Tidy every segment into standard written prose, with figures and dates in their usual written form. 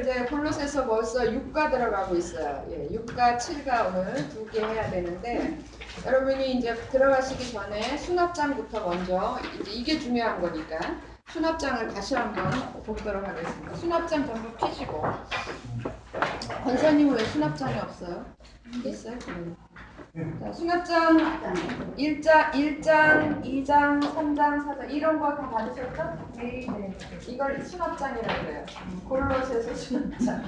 이제 콜로새서 벌써 6가 들어가고 있어요. 예, 6가 7가 오늘 2개 해야 되는데 여러분이 이제 들어가시기 전에 수납장부터 먼저 이게 중요한 거니까 수납장을 다시 한번 보도록 하겠습니다. 수납장 전부 펴시고 권사님은 왜 수납장이 없어요? 있어요? 자, 수납장 1장, 2장, 3장, 4장 이런 거 다 받으셨죠? 네. 이걸 수납장이라고 그래요. 골로새서 수납장.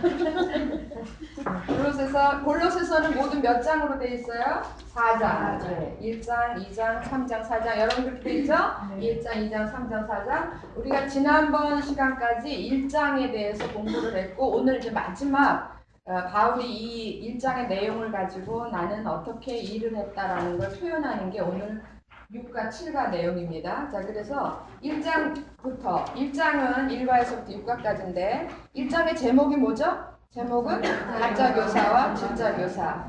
골로새서는 모두 몇 장으로 돼 있어요? 4장. 네. 1장, 2장, 3장, 4장 여러분 그렇게 돼 있죠? 1장, 2장, 3장, 4장. 우리가 지난번 시간까지 1장에 대해서 공부를 했고 오늘 이제 마지막 바울이 이 1장의 내용을 가지고 나는 어떻게 일을 했다라는 걸 표현하는 게 오늘 6과 7과 내용입니다. 자, 그래서 1장부터 1장은 1과에서부터 6과까지인데 1장의 제목이 뭐죠? 제목은 가짜 교사와 진짜 교사.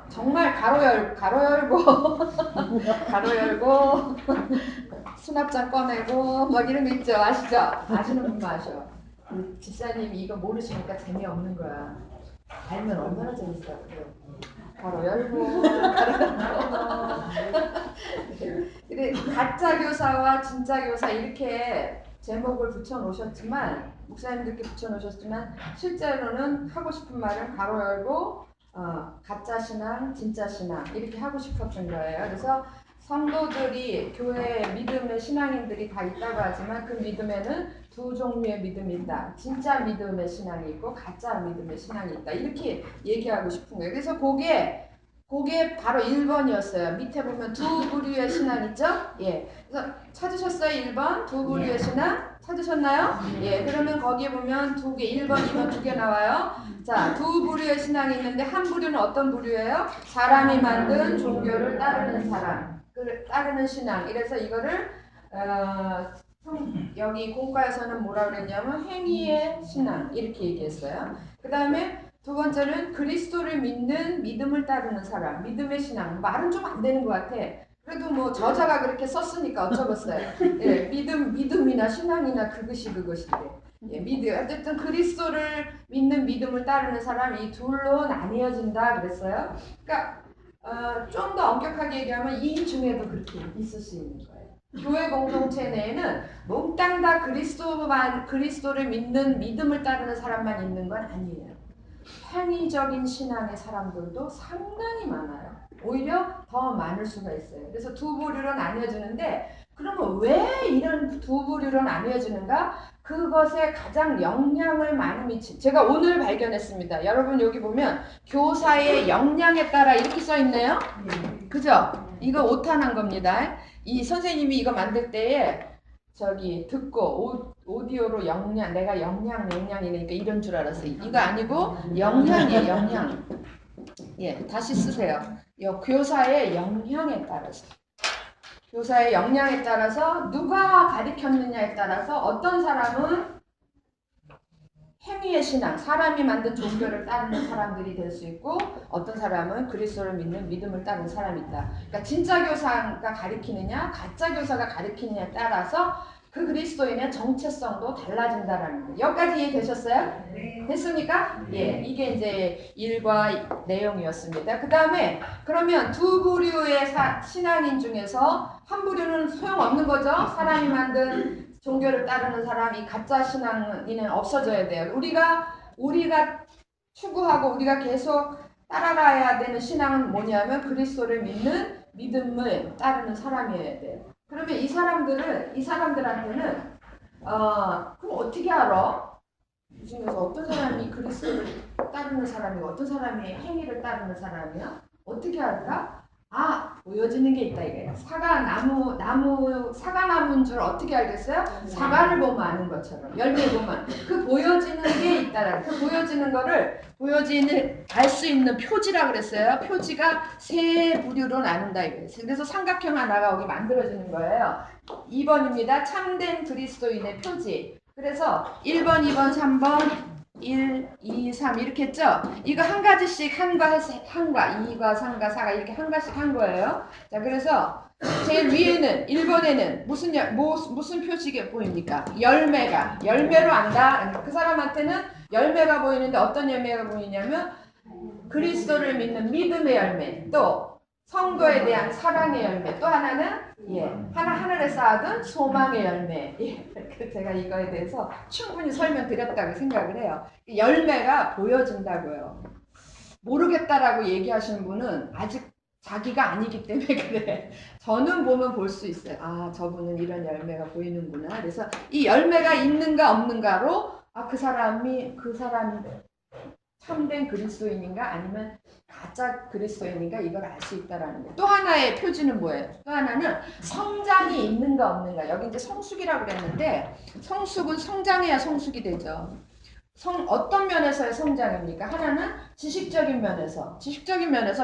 정말 가로 열고 가로 열고 수납장 꺼내고 막 이런 거 있죠? 아시죠? 아시는 분만 아셔. 집사님이 이거 모르시니까 재미없는 거야. 알면 얼마나 재밌어. 바로 열고 근데 가짜 교사와 진짜 교사 이렇게 제목을 붙여놓으셨지만 목사님들께 붙여놓으셨지만 실제로는 하고 싶은 말은 가로 열고 가짜 신앙, 진짜 신앙 이렇게 하고 싶었던 거예요. 그래서 성도들이 교회 믿음의 신앙인들이 다 있다고 하지만 그 믿음에는 두 종류의 믿음이 있다. 진짜 믿음의 신앙이 있고 가짜 믿음의 신앙이 있다. 이렇게 얘기하고 싶은 거예요. 그래서 그게 바로 1번이었어요. 밑에 보면 두 부류의 신앙 있죠? 예. 그래서 찾으셨어요? 1번 두 부류의 신앙? 찾으셨나요? 예. 그러면 거기에 보면 2개, 1번, 2번 2개 나와요. 자, 두 부류의 신앙이 있는데 한 부류는 어떤 부류예요? 사람이 만든 종교를 따르는 사람. 따르는 신앙. 이래서 이거를 여기 공과에서는 뭐라 그랬냐면 행위의 신앙 이렇게 얘기했어요. 그 다음에 두 번째는 그리스도를 믿는 믿음을 따르는 사람, 믿음의 신앙. 말은 좀 안 되는 것 같아. 그래도 뭐 저자가 그렇게 썼으니까 어쩌겠어요. 예, 믿음이나 신앙이나 그것이 예, 믿음. 어쨌든 그리스도를 믿는 믿음을 따르는 사람 이 둘로 나뉘어진다 그랬어요. 그러니까 좀 더 엄격하게 얘기하면 이 중에도 그렇게 있을 수 있는 거예요. 교회 공동체 내에는 몽땅 다 그리스도를 믿는 믿음을 따르는 사람만 있는 건 아니에요. 행위적인 신앙의 사람들도 상당히 많아요. 오히려 더 많을 수가 있어요. 그래서 두 부류로 나뉘어지는데 그러면 왜 이런 두 부류로 나뉘어지는가? 그것에 가장 영향을 많이 미친 제가 오늘 발견했습니다. 여러분 여기 보면 교사의 역량에 따라 이렇게 써 있네요. 그죠? 이거 오탄한 겁니다. 이 선생님이 이거 만들 때에 저기 듣고 오디오로 역량 내가 역량이니까 이런 줄 알았어요. 이거 아니고 역량이에요. 역량. 예, 다시 쓰세요. 교사의 역량에 따라서 교사의 역량에 따라서 누가 가르쳤느냐에 따라서 어떤 사람은 행위의 신앙, 사람이 만든 종교를 따르는 사람들이 될 수 있고 어떤 사람은 그리스도를 믿는 믿음을 따르는 사람이 있다. 그러니까 진짜 교사가 가르치느냐 가짜 교사가 가르치느냐에 따라서 그 그리스도인의 정체성도 달라진다라는 거예요. 여기까지 이해되셨어요? 네. 됐습니까? 예, 이게 이제 일과 내용이었습니다. 그 다음에 그러면 두 부류의 신앙인 중에서 한 부류는 소용없는 거죠. 사람이 만든 종교를 따르는 사람이 가짜 신앙인은 없어져야 돼요. 우리가 추구하고 우리가 계속 따라가야 되는 신앙은 뭐냐면 그리스도를 믿는 믿음을 따르는 사람이어야 돼요. 그러면 이 사람들한테는 그럼 어떻게 알아? 이 중에서 어떤 사람이 그리스도를 따르는 사람이고 어떤 사람이 행위를 따르는 사람이야? 어떻게 알까? 보여지는 게 있다 이거예요. 사과나무인 줄 어떻게 알겠어요? 사과를 보면 아는 것처럼 열매 보면 그 보여지는 게 있다라는 그 보여지는 거를 알 수 있는 표지라 그랬어요. 표지가 세 부류로 나눈다 이거예요. 그래서 삼각형 하나가 여기 만들어지는 거예요. 2번입니다. 참된 그리스도인의 표지. 그래서 1번, 2번, 3번 1, 2, 3 이렇게 했죠? 이거 한 가지씩 한과 2과 3과 4가 이렇게 한 가지씩 한 거예요. 자, 그래서 제일 위에는 1번에는 무슨 표시가 보입니까? 열매로 안다. 그 사람한테는 열매가 보이는데 어떤 열매가 보이냐면 그리스도를 믿는 믿음의 열매, 또 성도에 대한 사랑의 열매, 또 하나는 하늘에 쌓아둔 소망의 열매. 제가 이거에 대해서 충분히 설명드렸다고 생각을 해요. 열매가 보여진다고요. 모르겠다라고 얘기하시는 분은 아직 자기가 아니기 때문에 그래. 저는 보면 볼 수 있어요. 아, 저분은 이런 열매가 보이는구나. 그래서 이 열매가 있는가 없는가로 그 사람이 참된 그리스도인인가 아니면 가짜 그리스도인인가 이걸 알 수 있다라는 거예요. 또 하나의 표지는 뭐예요? 또 하나는 성장이 있는가 없는가. 여기 이제 성숙이라고 그랬는데 성숙은 성장해야 성숙이 되죠. 어떤 면에서의 성장입니까? 하나는 지식적인 면에서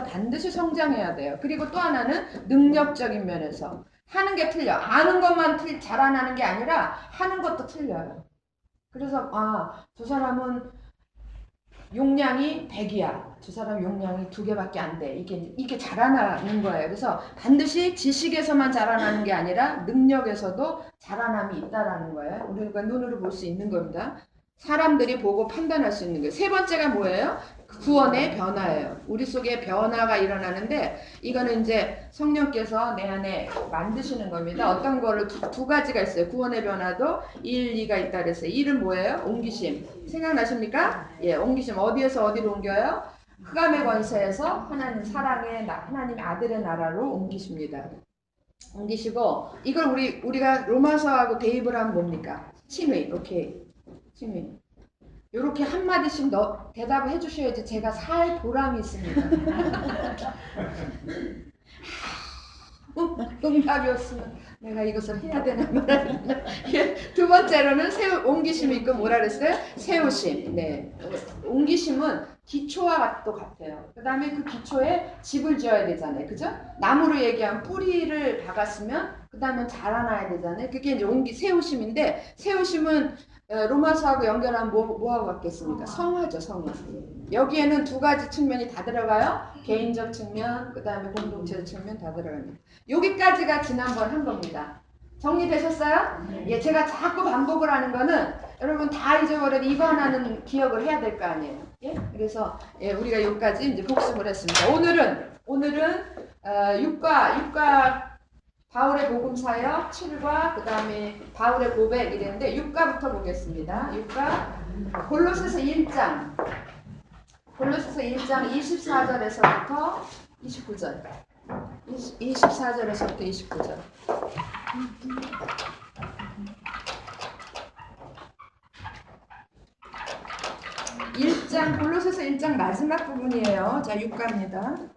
반드시 성장해야 돼요. 그리고 또 하나는 능력적인 면에서 하는 게 틀려. 아는 것만 자라나는 게 아니라 하는 것도 틀려요. 그래서 저 사람은 용량이 100이야. 저 사람 용량이 2개밖에 안 돼. 이게 자라나는 거예요. 그래서 반드시 지식에서만 자라나는 게 아니라 능력에서도 자라남이 있다라는 거예요. 우리가 눈으로 볼 수 있는 겁니다. 사람들이 보고 판단할 수 있는 거예요. 세 번째가 뭐예요? 구원의 변화예요. 우리 속에 변화가 일어나는데 이거는 이제 성령께서 내 안에 만드시는 겁니다. 어떤 거를 두 가지가 있어요. 구원의 변화도 1, 2가 있다 그랬어요. 1은 뭐예요? 옮기심. 생각나십니까? 옮기심. 어디에서 어디로 옮겨요? 흑암의 권세에서 하나님 사랑의 하나님 아들의 나라로 옮기십니다. 옮기시고 이걸 우리가 로마서하고 대입을 하면 뭡니까? 칭의. 오케이. 칭의. 요렇게 한마디씩 대답을 해주셔야지 제가 살 보람이 있습니다. 응답이었으면 내가 이것을 해야 되나 말아야 되나. 두 번째로는 옮기심이 있고 뭐라 그랬어요? 세우심. 네. 옮기심은 기초와 또 같아요. 그 다음에 그 기초에 집을 지어야 되잖아요. 그죠? 나무로 얘기하면 뿌리를 박았으면 그 다음에 자라나야 되잖아요. 그게 이제 세우심인데 세우심은 로마서하고 연결하면 뭐하고 같겠습니까? 성화죠, 성화. 여기에는 두 가지 측면이 다 들어가요. 개인적 측면, 그 다음에 공동체적 측면 다 들어갑니다. 여기까지가 지난번 한 겁니다. 정리되셨어요? 예, 제가 자꾸 반복을 하는 거는 여러분 다 잊어버려도 이거 하나는 기억을 해야 될 거 아니에요. 예? 그래서 우리가 여기까지 이제 복습을 했습니다. 오늘은 6과 바울의 복음 사역 7과 그 다음에 바울의 고백 이랬는데 6과부터 보겠습니다. 6과 골로새서 1장 24절에서부터 29절 24절에서부터 29절 골로새서 1장 마지막 부분이에요. 자, 6과입니다.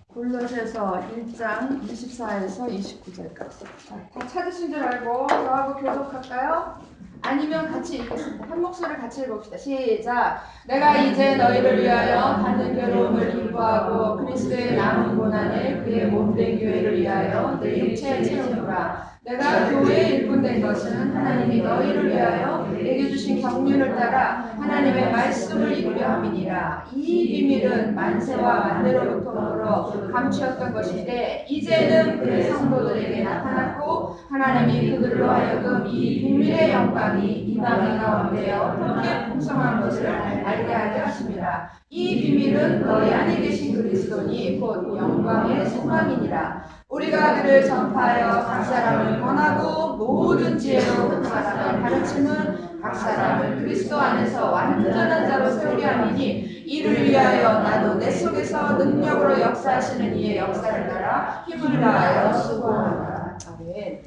골로새서 1장 24에서 29절까지. 다 찾으신 줄 알고 저하고 교독할까요? 아니면 같이 읽겠습니다. 한 목소리를 같이 읽읍시다. 시작. 내가 이제 너희를 위하여 받는 괴로움을 기뻐하고 그리스도의 남은 고난에 그의 몸된 교회를 위하여 내 육체에 채우노라. 내가 교회의 일꾼된 것은 하나님이 너희를 위하여 내게 주신 경륜을 따라 하나님의 말씀을 이루려 함이니라. 이 비밀은 만세와 만대로부터 감추었던 것인데 이제는 그의 성도들에게 나타났고 하나님이 그들로 하여금 이 비밀의 영광이 이방인 가운데 어떻게 풍성한 것을 알게 하게 하십니다. 이 비밀은 너희 안에 계신 그리스도니 곧 영광의 소망이니라. 우리가 그를 전파하여 각 사람을 권하고 모든 지혜로 각 사람을 가르치는 각 사람을 그리스도 안에서 완전한 자로 세우려 함이니 이를 위하여 나도 내 속에서 능력으로 역사하시는 이의 역사를 따라 힘을 다하여 수고하노라. 아멘.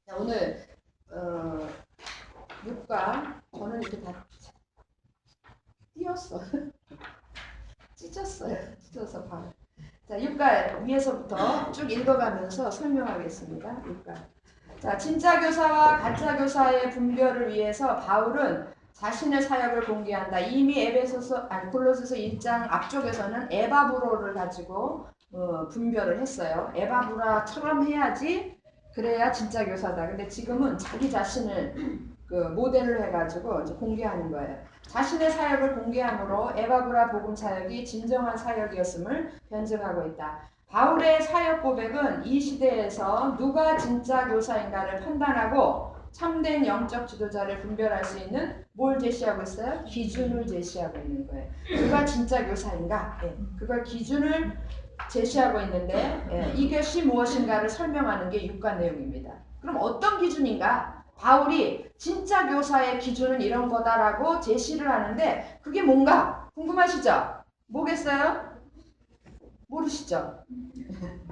자, 오늘 6과 저는 이렇게 다 띄었어. 찢어서 봐. 자, 6과 위에서부터 쭉 읽어가면서 설명하겠습니다. 6과. 자, 진짜 교사와 가짜 교사의 분별을 위해서 바울은 자신의 사역을 공개한다. 이미 골로새서 1장 앞쪽에서는 에바브로를 가지고 분별을 했어요. 에바브라처럼 해야지 그래야 진짜 교사다. 근데 지금은 자기 자신을 모델로 해가지고 이제 공개하는 거예요. 자신의 사역을 공개함으로 에바브라 복음 사역이 진정한 사역이었음을 변증하고 있다. 바울의 사역 고백은 이 시대에서 누가 진짜 교사인가를 판단하고 참된 영적 지도자를 분별할 수 있는 뭘 제시하고 있어요? 기준을 제시하고 있는 거예요. 누가 진짜 교사인가? 예, 그걸 기준을 제시하고 있는데 이것이 무엇인가를 설명하는 게 6과 내용입니다. 그럼 어떤 기준인가? 바울이 진짜 교사의 기준은 이런 거다라고 제시를 하는데 그게 뭔가 궁금하시죠? 뭐겠어요? 모르시죠?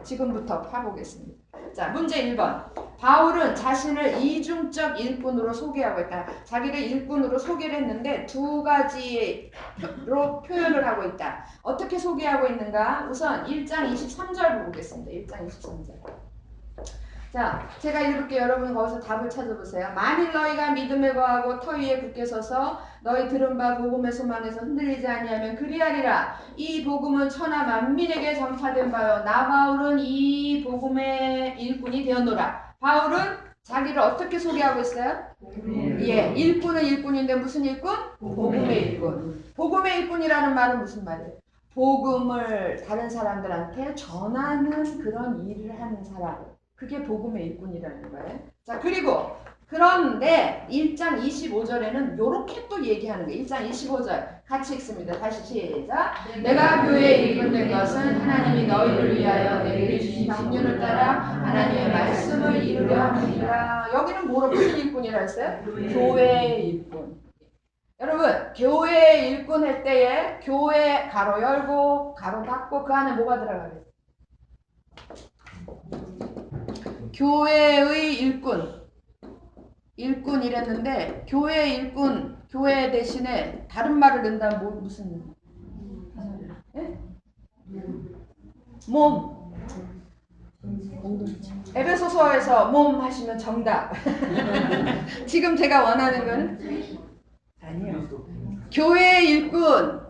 지금부터 파보겠습니다. 자, 문제 1번. 바울은 자신을 이중적 일꾼으로 소개하고 있다. 자기를 일꾼으로 소개를 했는데 두 가지로 표현을 하고 있다. 어떻게 소개하고 있는가? 우선 1장 23절 보겠습니다. 1장 23절. 자, 제가 읽을게요. 여러분 거기서 답을 찾아보세요. 만일 너희가 믿음에 거하고 터 위에 굳게 서서 너희 들은 바 복음의 소망에서 흔들리지 아니하면 그리하리라. 이 복음은 천하 만민에게 전파된 바요. 나 바울은 이 복음의 일꾼이 되었노라. 바울은 자기를 어떻게 소개하고 있어요? 예, 일꾼은 일꾼인데 무슨 일꾼? 복음의 일꾼. 복음의 일꾼이라는 말은 무슨 말이에요? 복음을 다른 사람들한테 전하는 그런 일을 하는 사람. 그게 복음의 일꾼이라는 거예요. 자, 그리고 그런데 1장 25절에는 요렇게 또 얘기하는 거예요. 1장 25절 같이 읽습니다. 다시 시작. 내가 교회에 일꾼된 것은 하나님이 너희를 위하여 내게 주신 신륜을 따라 하나님의 말씀을 이루려 함이라. 여기는 뭐로 무슨 일꾼이라 했어요? 교회의 일꾼. 여러분, 교회의 일꾼 할 때에 교회 가로 열고 가로 닫고 그 안에 뭐가 들어가겠어요? 교회의 일꾼 이랬는데 교회의 일꾼, 교회 대신에 다른 말을 낸다면 무슨 예? 몸. 에베소서에서 몸 하시면 정답. 지금 제가 원하는 건 아니요. 교회의 일꾼,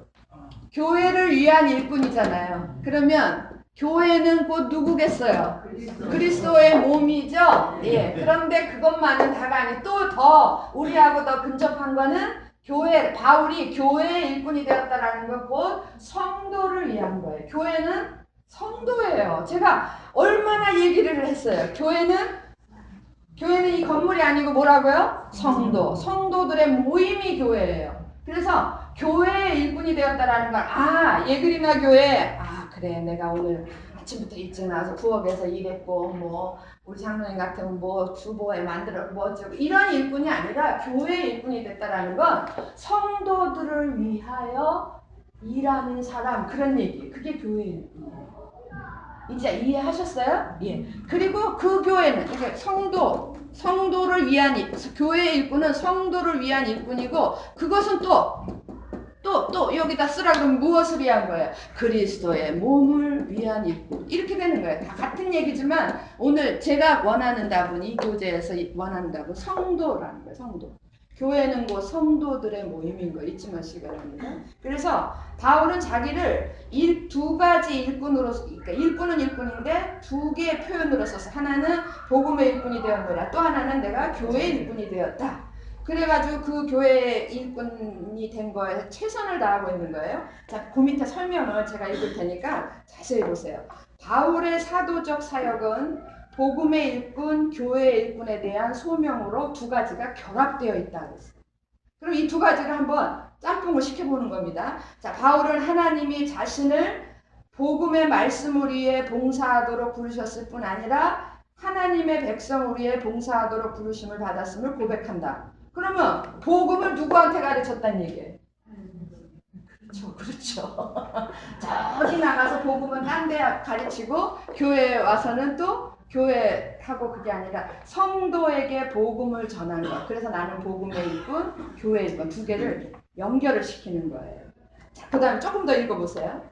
교회를 위한 일꾼이잖아요. 그러면 교회는 곧 누구겠어요? 그리스도의 몸이죠. 예. 그런데 그것만은 다가 아니 또 더 우리하고 더 근접한 거는 교회, 바울이 교회의 일꾼이 되었다라는 건 곧 성도를 위한 거예요. 교회는 성도예요. 제가 얼마나 얘기를 했어요. 교회는 이 건물이 아니고 뭐라고요? 성도. 성도들의 모임이 교회예요. 그래서 교회의 일꾼이 되었다라는 걸 예그리나 교회 그래 내가 오늘 아침부터 일찍 나와서 부엌에서 일했고 뭐 우리 장로님 같으면 뭐 주보에 만들어 뭐 어쩌고 이런 일꾼이 아니라 교회의 일꾼이 됐다라는 건 성도들을 위하여 일하는 사람 그런 얘기. 그게 교회의 일꾼이에요. 이제 이해하셨어요? 예. 그리고 그 교회는 이게 성도를 위한 교회의 일꾼은 성도를 위한 일꾼이고 그것은 또 여기다 쓰라 그러면 무엇을 위한 거예요? 그리스도의 몸을 위한 일꾼. 이렇게 되는 거예요. 다 같은 얘기지만 오늘 제가 원하는 답은 이 교재에서 원하는 답은 성도라는 거예요. 성도. 교회는 곧 성도들의 모임인 거 잊지 마시기 바랍니다. 그래서 바울은 자기를 두 가지 일꾼으로, 그러니까 일꾼은 일꾼인데 두 개의 표현으로 써서 하나는 복음의 일꾼이 되었노라. 또 하나는 내가 교회의 일꾼이 되었다. 그래가지고 그 교회의 일꾼이 된 거에 최선을 다하고 있는 거예요. 자, 그 밑에 설명을 제가 읽을 테니까 자세히 보세요. 바울의 사도적 사역은 복음의 일꾼, 교회의 일꾼에 대한 소명으로 두 가지가 결합되어 있다 그랬어요. 그럼 이 두 가지를 한번 짬뽕을 시켜보는 겁니다. 자, 바울은 하나님이 자신을 복음의 말씀을 위해 봉사하도록 부르셨을 뿐 아니라 하나님의 백성을 위해 봉사하도록 부르심을 받았음을 고백한다. 그러면 복음을 누구한테 가르쳤다는 얘기예요? 그렇죠. 저기 나가서 복음은 딴 데 가르치고 교회에 와서는 또 교회하고 그게 아니라 성도에게 복음을 전하는 거. 그래서 나는 복음의 일꾼, 교회의 일꾼 두 개를 연결을 시키는 거예요. 자, 그 다음에 조금 더 읽어보세요.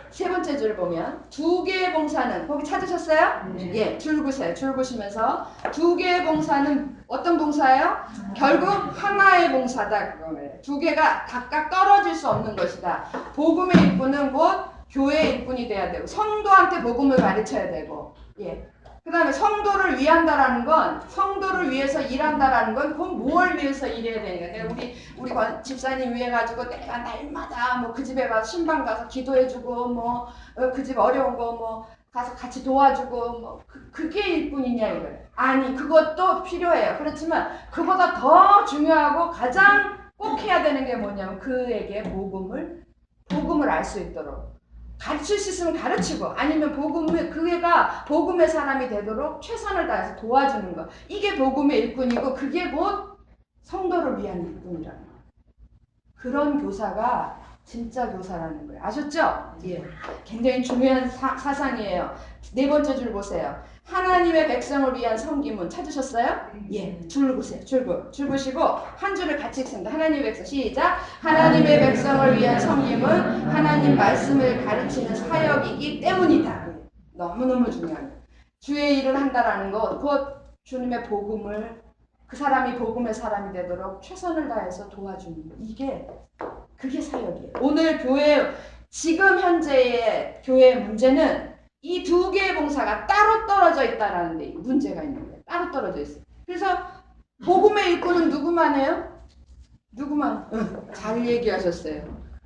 세 번째 줄 보면 두 개의 봉사는 거기 찾으셨어요? 예, 줄 보세요. 줄 보시면서 두 개의 봉사는 어떤 봉사예요? 결국 하나의 봉사다 그거예요. 두 개가 각각 떨어질 수 없는 것이다. 복음의 일꾼은 곧 교회의 일꾼이 돼야 되고 성도한테 복음을 가르쳐야 되고 예. 그 다음에 성도를 위한다라는 건 성도를 위해서 일한다라는 건 그건 뭘 위해서 일해야 되니까 우리 집사님 위해 가지고 내가 날마다 뭐 그 집에 가서 신방 가서 기도해주고 뭐 그 집 어려운 거 뭐 가서 같이 도와주고 뭐 그게 일꾼이냐 이거예요. 아니 그것도 필요해요. 그렇지만 그보다 더 중요하고 가장 꼭 해야 되는 게 뭐냐면 그에게 복음을 알 수 있도록 가르칠 수 있으면 가르치고 아니면 그 애가 복음의 사람이 되도록 최선을 다해서 도와주는 거. 이게 복음의 일꾼이고 그게 곧 성도를 위한 일꾼이라는 거예요. 그런 교사가 진짜 교사라는 거예요. 아셨죠? 예. 굉장히 중요한 사상이에요. 네 번째 줄 보세요. 하나님의 백성을 위한 섬김은 찾으셨어요? 예. 줄 보세요. 줄 보시고 한 줄을 같이 읽습니다. 하나님의 백성 시작. 하나님의 백성을 위한 섬김은 하나님 말씀을 가르치는 사역이기 때문이다. 너무너무 중요한 거예요. 주의 일을 한다라는 것, 곧 주님의 복음을 그 사람이 복음의 사람이 되도록 최선을 다해서 도와주는 거. 그게 사역이에요. 오늘 지금 현재의 교회의 문제는 이 두 개의 봉사가 따로 떨어져 있다라는 데 문제가 있는 거예요. 따로 떨어져 있어요. 그래서 복음의 일꾼은 누구만 해요? 누구만? 잘 얘기하셨어요.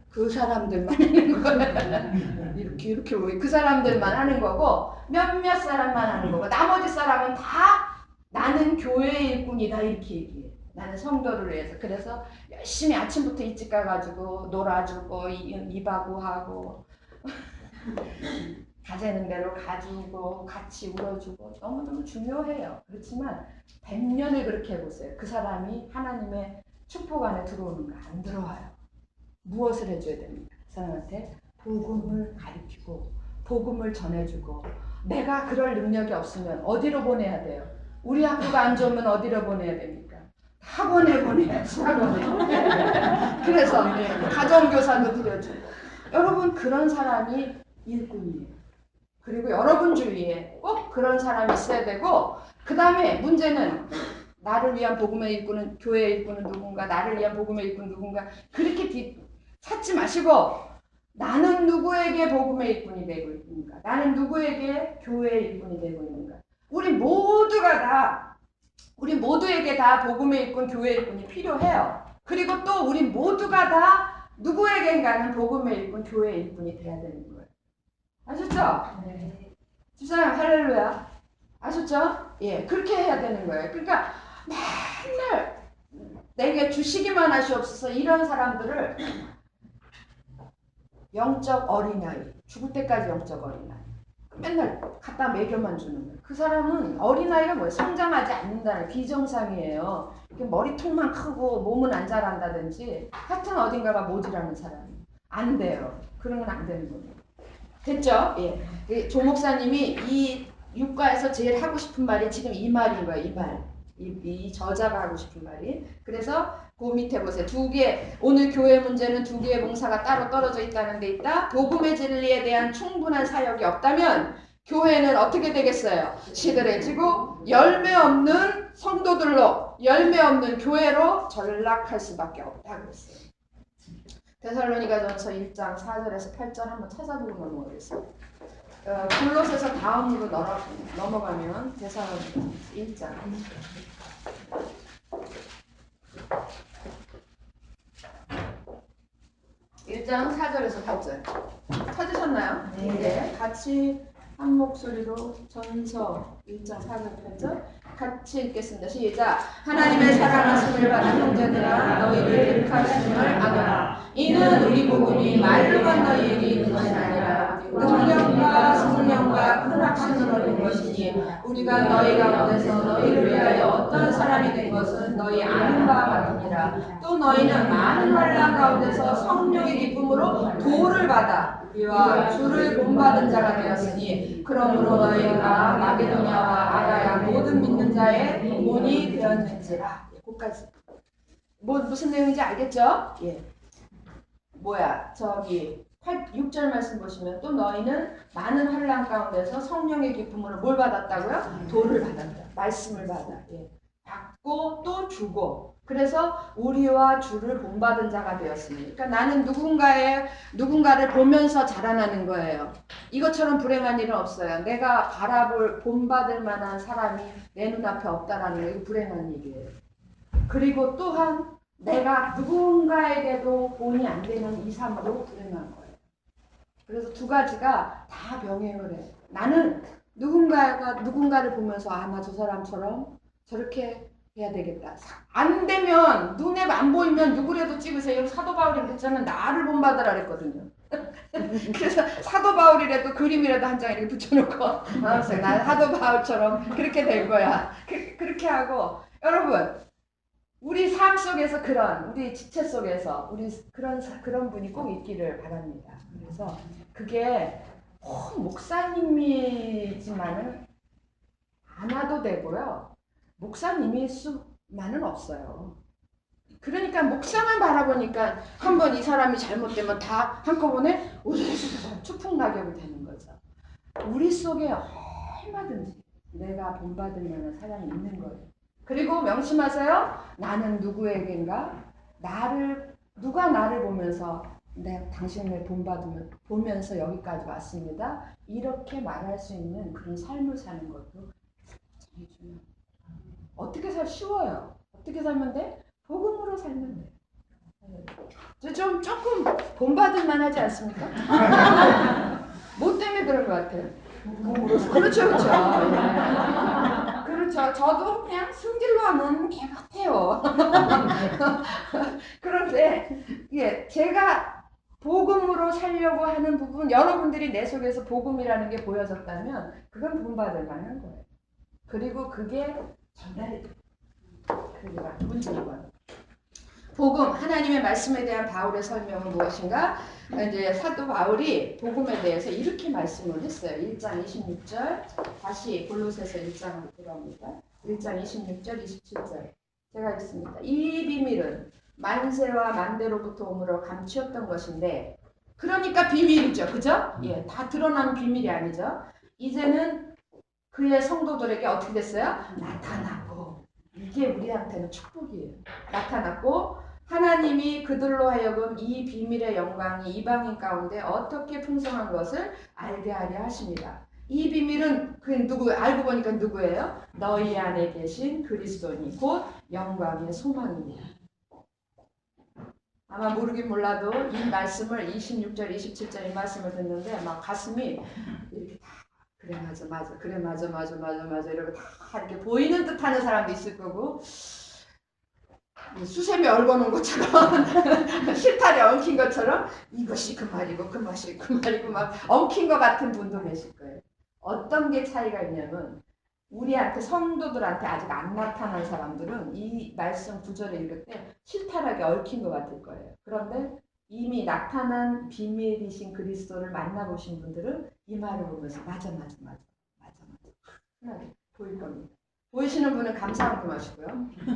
그 사람들만 하는 거예요. 이렇게 그 사람들만 하는 거고 몇몇 사람만 하는 거고 나머지 사람은 다 나는 교회의 일꾼이다 이렇게 얘기해요. 나는 성도를 위해서. 그래서 열심히 아침부터 일찍 가가지고 놀아주고 입하고 하고 가재는 대로 가주고 같이 울어주고 너무너무 중요해요. 그렇지만 100년을 그렇게 해보세요. 그 사람이 하나님의 축복 안에 들어오는가? 안 들어와요. 무엇을 해줘야 됩니까? 그 사람한테 복음을 가르치고 복음을 전해주고 내가 그럴 능력이 없으면 어디로 보내야 돼요? 우리 학교가 안 좋으면 어디로 보내야 됩니까? 학원에 보내야지. 학원에. 그래서 가정교사도 드려주고 여러분 그런 사람이 일꾼이에요. 그리고 여러분 주위에 꼭 그런 사람이 있어야 되고 그 다음에 문제는 나를 위한 복음의 일꾼은 교회의 일꾼은 누군가 나를 위한 복음의 일꾼은 누군가 그렇게 찾지 마시고 나는 누구에게 복음의 일꾼이 되고 있는가 나는 누구에게 교회의 일꾼이 되고 있는가 우리 모두에게 다 복음의 일꾼 교회의 일꾼이 필요해요. 그리고 또 우리 모두가 다 누구에겐가는 복음의 일꾼 교회의 일꾼이 돼야 되는 거예요. 아셨죠? 네. 집사람 할렐루야. 아셨죠? 예, 그렇게 해야 되는 거예요. 그러니까 맨날 내게 주시기만 하시옵소서 이런 사람들을 영적 어린아이, 죽을 때까지 영적 어린아이. 맨날 갖다 먹여만 주는 거예요. 그 사람은 어린아이가 뭐예요? 성장하지 않는다는 비정상이에요. 머리통만 크고 몸은 안 자란다든지 하여튼 어딘가가 모질하는 사람이 안 돼요. 그런 건 안 되는 거예요. 됐죠? 예. 조 목사님이 이 육가에서 제일 하고 싶은 말이 지금 이 말인 거예요. 이 말. 이 저자가 하고 싶은 말이. 그래서 그 밑에 보세요. 오늘 교회 문제는 두 개의 봉사가 따로 떨어져 있다는 데 있다. 복음의 진리에 대한 충분한 사역이 없다면 교회는 어떻게 되겠어요? 시들해지고 열매 없는 성도들로 열매 없는 교회로 전락할 수밖에 없다 그랬어요. 데살로니가전서 1장 4절에서 8절 한번 찾아보고 넘어가겠습니다. 골로새서 다음으로 넘어가면 데살로니가전서 1장 1장 4절에서 8절 찾으셨나요? 네. 같이 한 목소리로 전서 1장 4절 8절 같이 읽겠습니다. 시작. 하나님의 사랑하심을 받은 형제들아 너희를 기록하심을 아노라. 이는 우리 복음이 말로만 너희에게 있는 것이 아니라 능력과 성령과 큰 확신으로 된 것이니 우리가 너희 가운데서 너희를 위하여 어떤 사람이 된 것은 너희 아는 바와 같으니라. 또 너희는 많은 환난 가운데서 성령의 기쁨으로 도를 받아 우리와 주를 본받은 자가 되었으니 그러므로 너희가 마게도냐와 아가야 모든 믿는 자의 본이 되었는지라. 거기까지. 무슨 내용인지 알겠죠? 예. 6절 말씀 보시면 또 너희는 많은 환난 가운데서 성령의 기쁨으로 뭘 받았다고요? 도를 받았다. 말씀을 받아. 예. 받고 또 주고. 그래서 우리와 주를 본받은 자가 되었으니. 그러니까 나는 누군가를 보면서 자라나는 거예요. 이것처럼 불행한 일은 없어요. 내가 본받을 만한 사람이 내 눈앞에 없다라는 거 이거 불행한 일이에요. 그리고 또한 내가 누군가에게도 본이 안 되는 이 삶도 불행한 거예요. 그래서 두 가지가 다 병행을 해. 나는 누군가를 보면서 나 저 사람처럼 저렇게 해야 되겠다. 안 되면 눈에 안 보이면 누구라도 찍으세요. 사도 바울이 그랬잖아요. 나를 본받으라 그랬거든요. 그래서 사도 바울이라도 그림이라도 한 장 이렇게 붙여놓고 난 사도 바울처럼 그렇게 될 거야. 그렇게 하고 여러분 우리 삶 속에서 우리 지체 속에서 우리 그런 분이 꼭 있기를 바랍니다. 그래서 그게 목사님이지만은 안 와도 되고요. 목사님일 수만은 없어요. 그러니까 목사만 바라보니까 한번 이 사람이 잘못되면 다 한꺼번에 추풍낙엽이 되는 거죠. 우리 속에 얼마든지 내가 본받을 만한 사람이 있는 거예요. 그리고 명심하세요. 나는 누구에겐가 누가 나를 보면서 당신을 보면서 여기까지 왔습니다. 이렇게 말할 수 있는 그런 삶을 사는 것도 굉장히 중요해요. 어떻게 쉬워요. 어떻게 살면 돼? 복음으로 살면 돼. 조금 본받을 만하지 않습니까? 뭐 때문에 그런 것 같아요? 그렇죠. 그렇죠. 저도 그냥 승질로 하면 개 같아요. 그런데 제가 복음으로 살려고 하는 부분, 여러분들이 내 속에서 복음이라는 게 보여졌다면 그건 본받을 만한 거예요. 그리고 그게 전달이 돼요. 그러니까 문제는 복음, 하나님의 말씀에 대한 바울의 설명은 무엇인가? 이제 사도 바울이 복음에 대해서 이렇게 말씀을 했어요. 1장 26절, 다시 골로새서 1장으로 돌아옵니다. 1장 26절, 27절. 제가 읽습니다. 이 비밀은 만세와 만대로부터 오므로 감추었던 것인데, 그러니까 비밀이죠. 그죠? 예, 다 드러나는 비밀이 아니죠. 이제는 그의 성도들에게 어떻게 됐어요? 나타났고, 이게 우리한테는 축복이에요. 나타났고 하나님이 그들로 하여금 이 비밀의 영광이 이방인 가운데 어떻게 풍성한 것을 알게 하려 하십니다. 이 비밀은 알고 보니까 누구예요? 너희 안에 계신 그리스도니 곧 영광의 소망입니다. 아마 모르긴 몰라도 이 말씀을 26절, 27절 이 말씀을 듣는데 막 가슴이 이렇게 다 그래 맞아 그래 맞아 이러고 다 이렇게 보이는 듯하는 사람도 있을 거고 수세미 얽어놓은 것처럼 실타래 엉킨 것처럼 이것이 그 말이고 그 맛이 그 말이고 막 엉킨 것 같은 분도 계실 거예요. 어떤 게 차이가 있냐면 우리한테 성도들한테 아직 안 나타난 사람들은 이 말씀 구절을 읽을 때 실타락에 얽힌 것 같을 거예요. 그런데 이미 나타난 비밀이신 그리스도를 만나보신 분들은 이 말을 보면서 맞아 보일 겁니다. 보이시는 분은 감사하고 하시고요.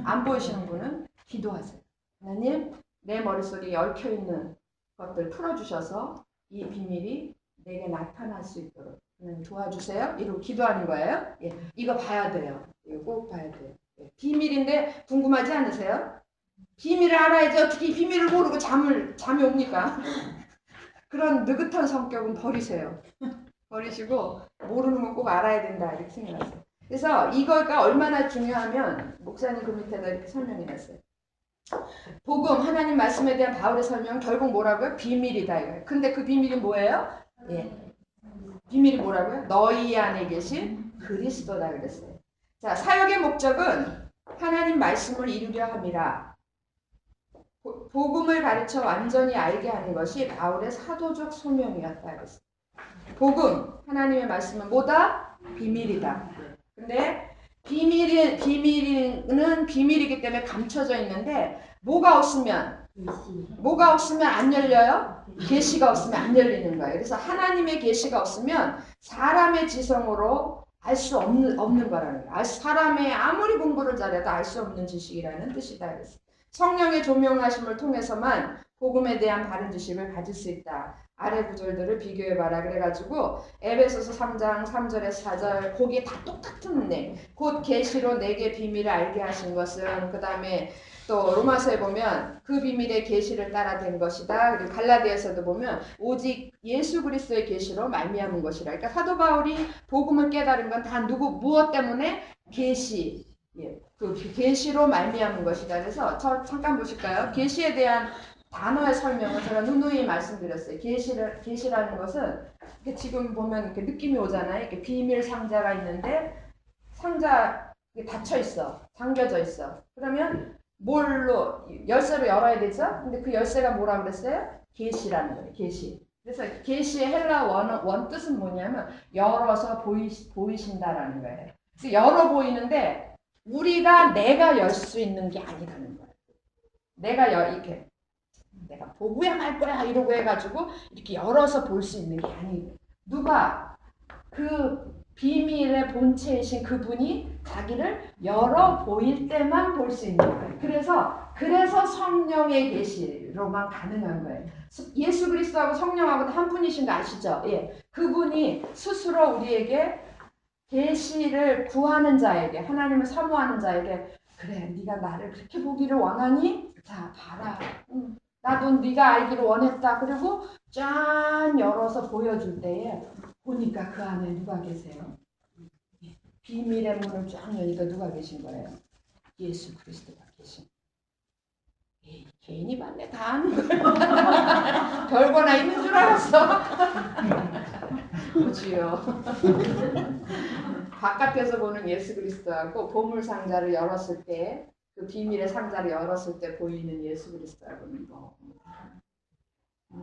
안 보이시는 분은 기도하세요. 하나님, 내 머릿속에 얽혀있는 것들 풀어주셔서 이 비밀이 내게 나타날 수 있도록 도와주세요. 이러고 기도하는 거예요. 예, 이거 봐야 돼요. 이거 꼭 봐야 돼요. 예, 비밀인데 궁금하지 않으세요? 비밀을 알아야지 어떻게 비밀을 모르고 잠이 옵니까? 그런 느긋한 성격은 버리세요. 버리시고 모르는 건 꼭 알아야 된다 이렇게 생각하세요. 그래서 이거가 얼마나 중요하면 목사님 그 밑에다 이렇게 설명해놨어요. 복음 하나님 말씀에 대한 바울의 설명 결국 뭐라고요? 비밀이다 이거예요. 근데 그 비밀이 뭐예요? 예. 비밀이 뭐라고요? 너희 안에 계신 그리스도다 그랬어요. 자, 사역의 목적은 하나님 말씀을 이루려 함이라. 복음을 가르쳐 완전히 알게 하는 것이 바울의 사도적 소명이었다 그랬어요. 복음, 하나님의 말씀은 뭐다? 비밀이다. 근데 비밀은 비밀이기 때문에 감춰져 있는데 뭐가 없으면 안 열려요? 계시가 없으면 안 열리는 거예요. 그래서 하나님의 계시가 없으면 사람의 지성으로 알 수 없는 거라는 거예요. 사람의 아무리 공부를 잘해도 알 수 없는 지식이라는 뜻이다. 그래서 성령의 조명하심을 통해서만 복음에 대한 바른 지식을 가질 수 있다. 아래 구절들을 비교해봐라. 그래가지고 에베소서 3장 3절에서 4절 거기에 다 똑같은 곧 계시로 내게 비밀을 알게 하신 것은 그 다음에 또 로마서에 보면 그 비밀의 계시를 따라 된 것이다. 그리고 갈라디아서도 보면 오직 예수 그리스도의 계시로 말미암은 것이라. 그러니까 사도 바울이 복음을 깨달은 건 다 무엇 때문에? 계시. 그 계시로 말미암은 것이다. 그래서 잠깐 보실까요? 계시에 대한 단어의 설명을 제가 누누이 말씀드렸어요. 계시라는 것은 지금 보면 이렇게 느낌이 오잖아요. 이렇게 비밀 상자가 있는데 상자 닫혀 있어, 잠겨져 있어. 그러면 뭘로 열쇠로 열어야 되죠? 근데 그 열쇠가 뭐라 그랬어요? 계시라는 거예요. 계시. 그래서 계시의 헬라 원 뜻은 뭐냐면 열어서 보이신다라는 거예요. 그래서 열어 보이는데 내가 열 수 있는 게 아니라는 거예요. 이렇게 내가 보고야 말 거야 이러고 해가지고 이렇게 열어서 볼 수 있는 게 아니고 누가 그 비밀의 본체이신 그분이 자기를 열어 보일 때만 볼 수 있는 거예요. 그래서 성령의 계시로만 가능한 거예요. 예수 그리스도하고 성령하고 한 분이신 거 아시죠? 예, 그분이 스스로 우리에게 계시를 구하는 자에게, 하나님을 사모하는 자에게, 그래 네가 나를 그렇게 보기를 원하니? 자 봐라. 나도 네가 알기를 원했다. 그리고 짠 열어서 보여줄 때에 보니까 그 안에 누가 계세요? 비밀의 문을 쫙 여니까 누가 계신 거예요? 예수 그리스도가 계신. 에이, 개인이 봤네. 다 아는 거야. 별거나 있는 줄 알았어. 그지요. 바깥에서 보는 예수 그리스도하고 보물 상자를 열었을 때, 그 비밀의 상자를 열었을 때 보이는 예수 그리스도하고는 너무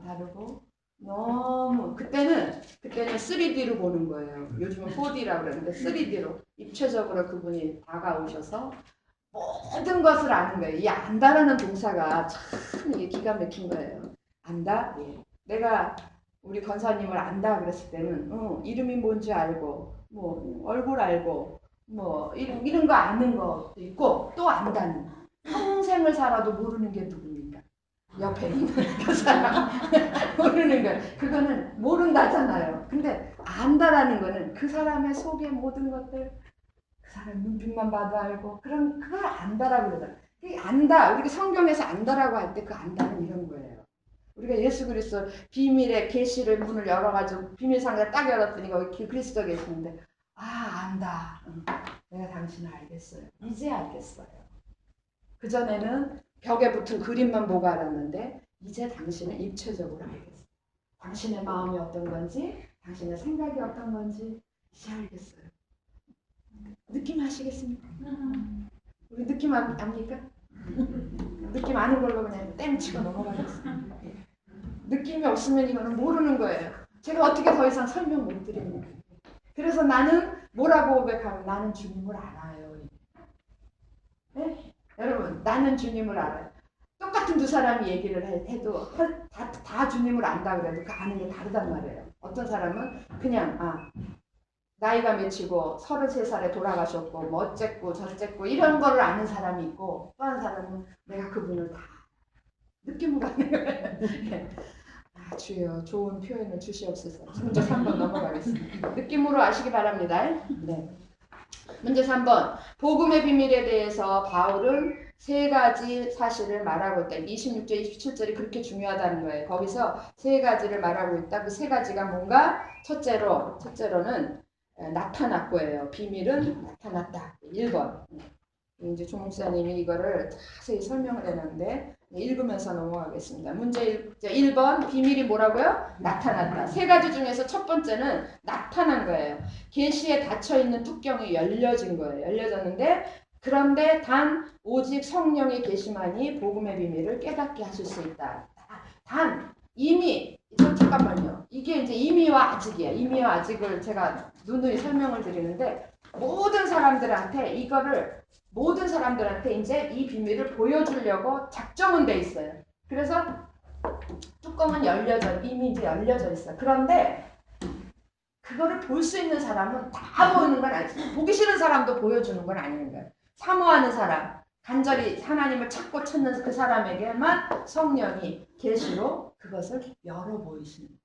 다르고 너무 그때는 3D로 보는 거예요. 요즘은 4D라고 그러는데 3D로 입체적으로 그분이 다가오셔서 모든 것을 아는 거예요. 이 안다라는 동사가 참 이게 기가 막힌 거예요. 안다? 예. 내가 우리 권사님을 안다 그랬을 때는 이름이 뭔지 알고 뭐 얼굴 알고 뭐 이런 거 아는 것도 있고 또 안다는 평생을 살아도 모르는 게 누굽니까? 옆에 있는 그 사람 모르는 거 그거는 모른다잖아요. 근데 안다라는 거는 그 사람의 속의 모든 것들 그 사람 눈빛만 봐도 알고 그걸 안다라고 그러잖아요. 안다 우리가 성경에서 안다라고 할 때 그 안다는 이런 거예요. 우리가 예수 그리스도 비밀의 계시를 문을 열어가지고 비밀 상자 딱 열었더니 거기 그리스도 계시는데 안다. 내가 당신을 알겠어요. 이제 알겠어요. 그전에는 벽에 붙은 그림만 보고 알았는데 이제 당신을 입체적으로 알겠어요. 당신의 마음이 어떤 건지 당신의 생각이 어떤 건지 이제 알겠어요. 느낌 아시겠습니까? 우리 느낌 압니까? 느낌 아는 걸로 그냥 땡치고 넘어가겠습니다. 느낌이 없으면 이거는 모르는 거예요. 제가 어떻게 더 이상 설명 못 드립니다. 그래서 나는 뭐라고 고백하면 나는 주님을 알아요. 네? 여러분 나는 주님을 알아요. 똑같은 두 사람이 얘기를 해도 다 주님을 안다 그래도 그 아는 게 다르단 말이에요. 어떤 사람은 그냥 나이가 몇이고 33살에 돌아가셨고 뭐 어쨌고 저쨌고 이런 거를 아는 사람이 있고 또 한 사람은 내가 그분을 다 느낌으로 아는 거예요. 주여 좋은 표현을 주시옵소서. 문제 3번 넘어가겠습니다. 느낌으로 아시기 바랍니다. 네. 문제 3번 복음의 비밀에 대해서 바울은 세 가지 사실을 말하고 있다. 26절, 27절이 그렇게 중요하다는 거예요. 거기서 세 가지를 말하고 있다. 그 세 가지가 뭔가? 첫째로는 나타났고예요. 비밀은 나타났다. 1번. 이제 조 목사님이 이거를 자세히 설명을 해놨는데 읽으면서 넘어가겠습니다. 문제 1번 비밀이 뭐라고요? 나타났다. 세 가지 중에서 첫 번째는 나타난 거예요. 계시에 닫혀있는 뚜껑이 열려진 거예요. 열려졌는데 그런데 단 오직 성령의 계시만이 복음의 비밀을 깨닫게 하실 수 있다. 단 이미 잠깐만요. 이게 이제 이미와 아직이야. 이미와 아직을 제가 누누이 설명을 드리는데 모든 사람들한테 이제 이 비밀을 보여주려고 작정은 돼 있어요. 그래서 뚜껑은 이미 이제 열려져 있어. 그런데 그거를 볼 수 있는 사람은 다 보이는 건 아니지. 보기 싫은 사람도 보여주는 건 아닌 거예요. 사모하는 사람, 간절히 하나님을 찾고 찾는 그 사람에게만 성령이 계시로 그것을 열어 보이시는 거예요.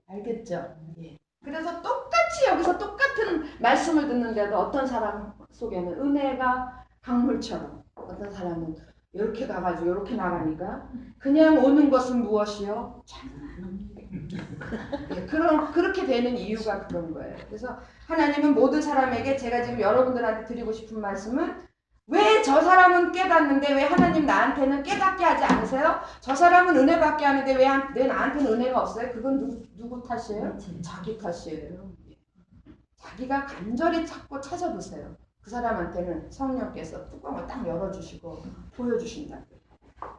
알겠죠? 예. 그래서 똑같이 여기서 똑같은 말씀을 듣는데도 어떤 사람 속에는 은혜가 강물처럼 어떤 사람은 이렇게 가가지고 이렇게 나가니까 그냥 오는 것은 무엇이요? 장난. 예, 그렇게 되는 이유가 그런 거예요. 그래서 하나님은 모든 사람에게 제가 지금 여러분들한테 드리고 싶은 말씀은 왜 저 사람은 깨닫는데 왜 하나님 나한테는 깨닫게 하지 않으세요? 저 사람은 은혜 받게 하는데 왜 나한테는 은혜가 없어요? 그건 누구 탓이에요? 자기 탓이에요. 자기가 간절히 찾고 찾아보세요. 그 사람한테는 성령께서 뚜껑을 딱 열어주시고 보여주신다.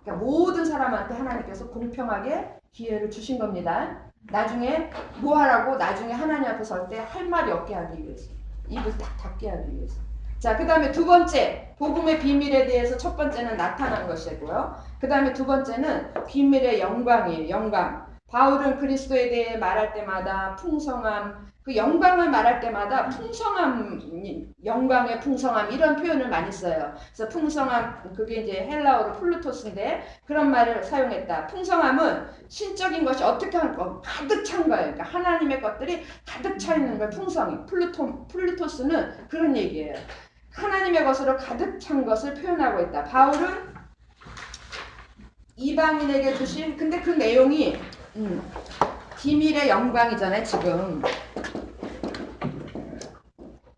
그러니까 모든 사람한테 하나님께서 공평하게 기회를 주신 겁니다. 나중에 뭐 하라고? 나중에 하나님 앞에 설 때 할 말이 없게 하기 위해서. 입을 딱 닫게 하기 위해서. 자, 그 다음에 두 번째, 복음의 비밀에 대해서 첫 번째는 나타난 것이고요. 그 다음에 두 번째는 비밀의 영광이에요. 영광. 바울은 그리스도에 대해 말할 때마다 풍성함, 그 영광을 말할 때마다 풍성함, 영광의 풍성함 이런 표현을 많이 써요. 그래서 풍성함, 그게 이제 헬라어로 플루토스인데 그런 말을 사용했다. 풍성함은 신적인 것이 어떻게 하는 거 가득 찬 거예요. 그러니까 하나님의 것들이 가득 차 있는 걸 풍성이. 플루토스는 그런 얘기예요. 하나님의 것으로 가득 찬 것을 표현하고 있다. 바울은 이방인에게 주신 근데 그 내용이 비밀의 영광이잖아요. 지금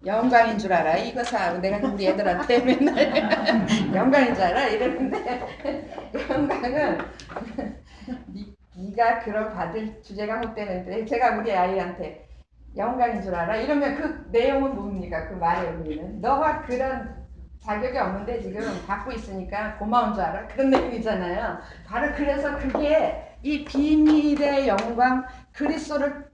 영광인 줄 알아. 이거 사 내가 우리 애들한테 맨날 영광인 줄 알아 이랬는데 영광은 네가 그런 받을 주제가 못 되는데 제가 우리 아이한테 영광인 줄 알아? 이러면 그 내용은 뭡니까? 그 말의 의미는 너가 그런 자격이 없는데 지금 받고 있으니까 고마운 줄 알아? 그런 내용이잖아요. 바로 그래서 그게 이 비밀의 영광 그리스도를